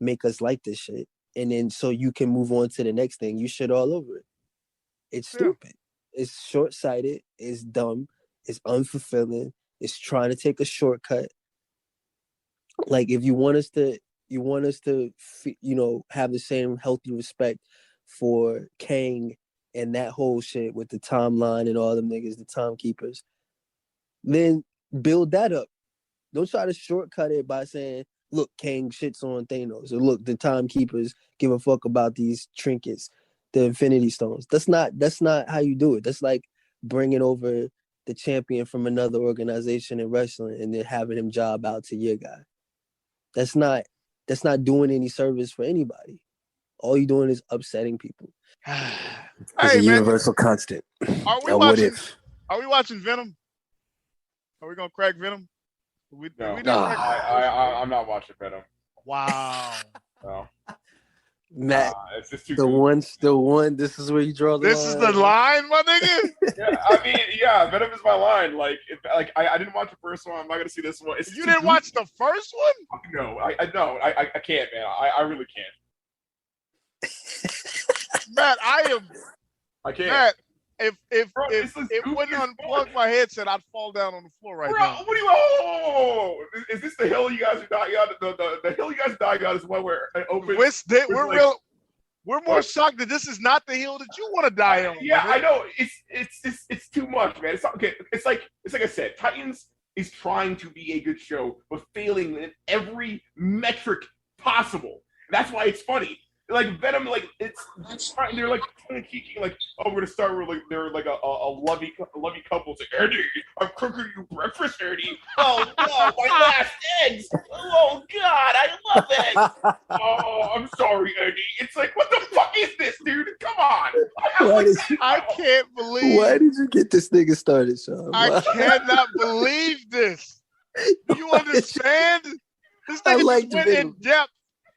A: make us like this shit. And then so you can move on to the next thing. You shit all over it. It's stupid. Yeah. It's short-sighted. It's dumb. It's unfulfilling. It's trying to take a shortcut. Like if you want us to have the same healthy respect for Kang and that whole shit with the timeline and all them niggas, the timekeepers, then build that up. Don't try to shortcut it by saying, look, Kang shits on Thanos, or look, the timekeepers give a fuck about these trinkets, the Infinity Stones. That's not how you do it. That's like bringing over the champion from another organization in wrestling and then having him job out to your guy. That's not doing any service for anybody. All you're doing is upsetting people. It's a
H: Hey, man,
A: universal constant.
H: are we
A: What
H: watching?
A: if?
H: Are we watching Venom? Are we gonna crack Venom?
G: No,
H: didn't crack-
G: I'm not watching Venom.
H: Wow.
G: No,
A: Matt,
G: it's just too
A: the one. This is where you draw the line.
H: This is the line, my nigga.
G: Yeah, I mean, yeah, Venom is my line. Like, I didn't watch the first one. I'm not gonna see this one. It's
H: You
G: too
H: didn't watch the first one?
G: No, I can't, man. I really can't.
H: Matt,
G: I can't.
H: Matt, if
G: Bro,
H: if
G: this is
H: it
G: goofy
H: wouldn't
G: as
H: unplug
G: fuck.
H: my headset, I'd fall down on the floor right
G: Bro,
H: now.
G: what do you? Whoa. Is this the hill you guys are dying on? The hill you guys are dying on is one where it opens.
H: We're more shocked that this is not the hill that you want to die on.
G: Yeah,
H: my
G: I
H: nigga.
G: know. It's too much, man. It's not, okay. It's like I said. Titans is trying to be a good show, but failing in every metric possible. That's why it's funny. Like Venom, like it's fine. They're like teaching, like, oh, we're gonna start with like they're like a lovey couple. It's like, Eddie, I'm cooking you breakfast, Eddie. Oh no, my last eggs. Oh God, I love eggs. Oh, I'm sorry, Eddie. It's like, what the fuck is this, dude? Come on.
H: I can't believe.
A: Why did you get this nigga started, Sean?
H: I cannot believe this. Do you understand? This
A: I
H: nigga
A: liked
H: just went
A: Venom.
H: in depth.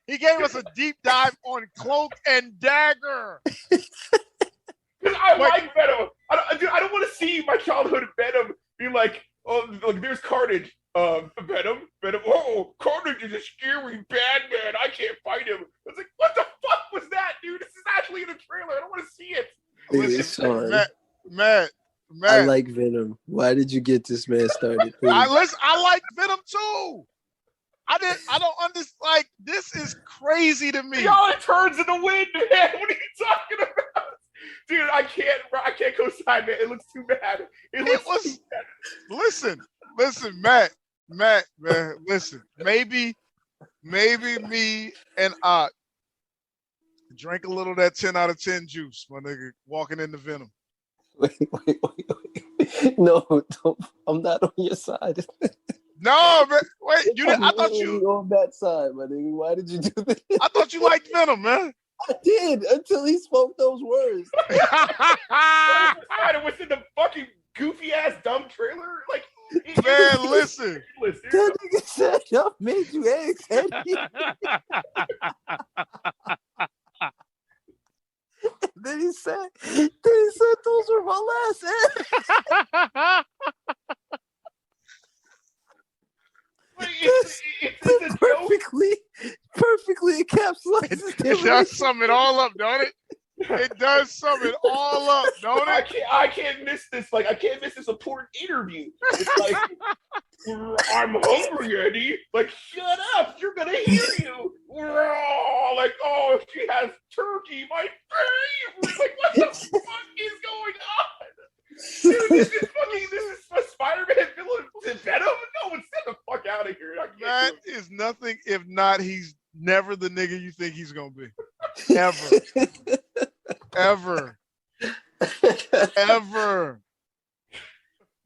H: He gave us a deep dive on Cloak and Dagger.
G: Because I like Venom. I don't want to see my childhood Venom be like, oh, look, there's Carnage. Venom. Oh, Carnage is a scary bad man. I can't fight him. It's like, what the fuck was that, dude? This is actually in the trailer. I don't want to see it.
A: Listen, Sean,
H: Matt.
A: I like Venom. Why did you get this man started? Please.
H: I like Venom too. I don't understand. Like, this is crazy to me.
G: Y'all, it turns in the wind, man. What are you talking about? Dude, I can't co-sign, man. It looks too bad. Too bad.
H: Listen, Matt, man, listen. Maybe me and I drank a little of that 10 out of 10 juice, my nigga, walking into Venom.
A: Wait. No, don't. I'm not on your side.
H: No, man. Wait, you didn't. I
A: I'm
H: thought you
A: on that side, my nigga. Why did you do this?
H: I thought you liked Venom, man.
A: I did until he spoke those words.
G: God, it was in the fucking goofy ass dumb trailer. Like,
H: Man, listen.
A: That nigga said, "I made you eggs, Eddie." Then he said, "Those were my last eggs."
G: It's
A: perfectly encapsulates.
H: It does sum it all up, don't it? It does sum it all up, don't it?
G: I can't miss this. Like, I can't miss this important interview. It's like, I'm hungry, Eddie. Like, shut up. You're gonna hear you. Like, oh, she has turkey, my favorite. Like, what the fuck is going on? Dude, this is a Spider-Man villain to Venom? No, get the fuck out of here.
H: That is nothing if not he's never the nigga you think he's gonna be. Ever. Ever. Ever.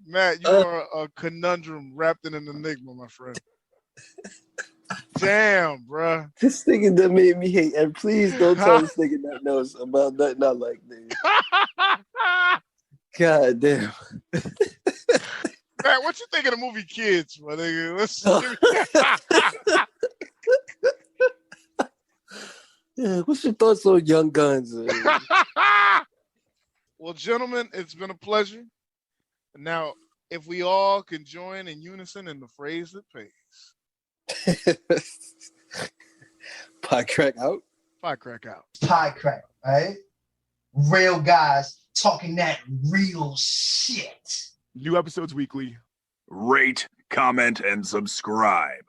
H: Matt, you are a conundrum wrapped in an enigma, my friend. Damn, bruh.
A: This nigga that made me hate. And please don't tell this nigga that knows about nothing I like, nigga. God damn.
H: Matt, what you think of the movie Kids, my nigga?
A: Yeah, what's your thoughts on Young Guns?
H: Well, gentlemen, it's been a pleasure. Now, if we all can join in unison in the phrase that pays.
A: Pie crack out.
H: Pie crack out.
C: Pie crack, right? Real guys talking that real shit.
F: New episodes weekly. Rate, comment, and subscribe.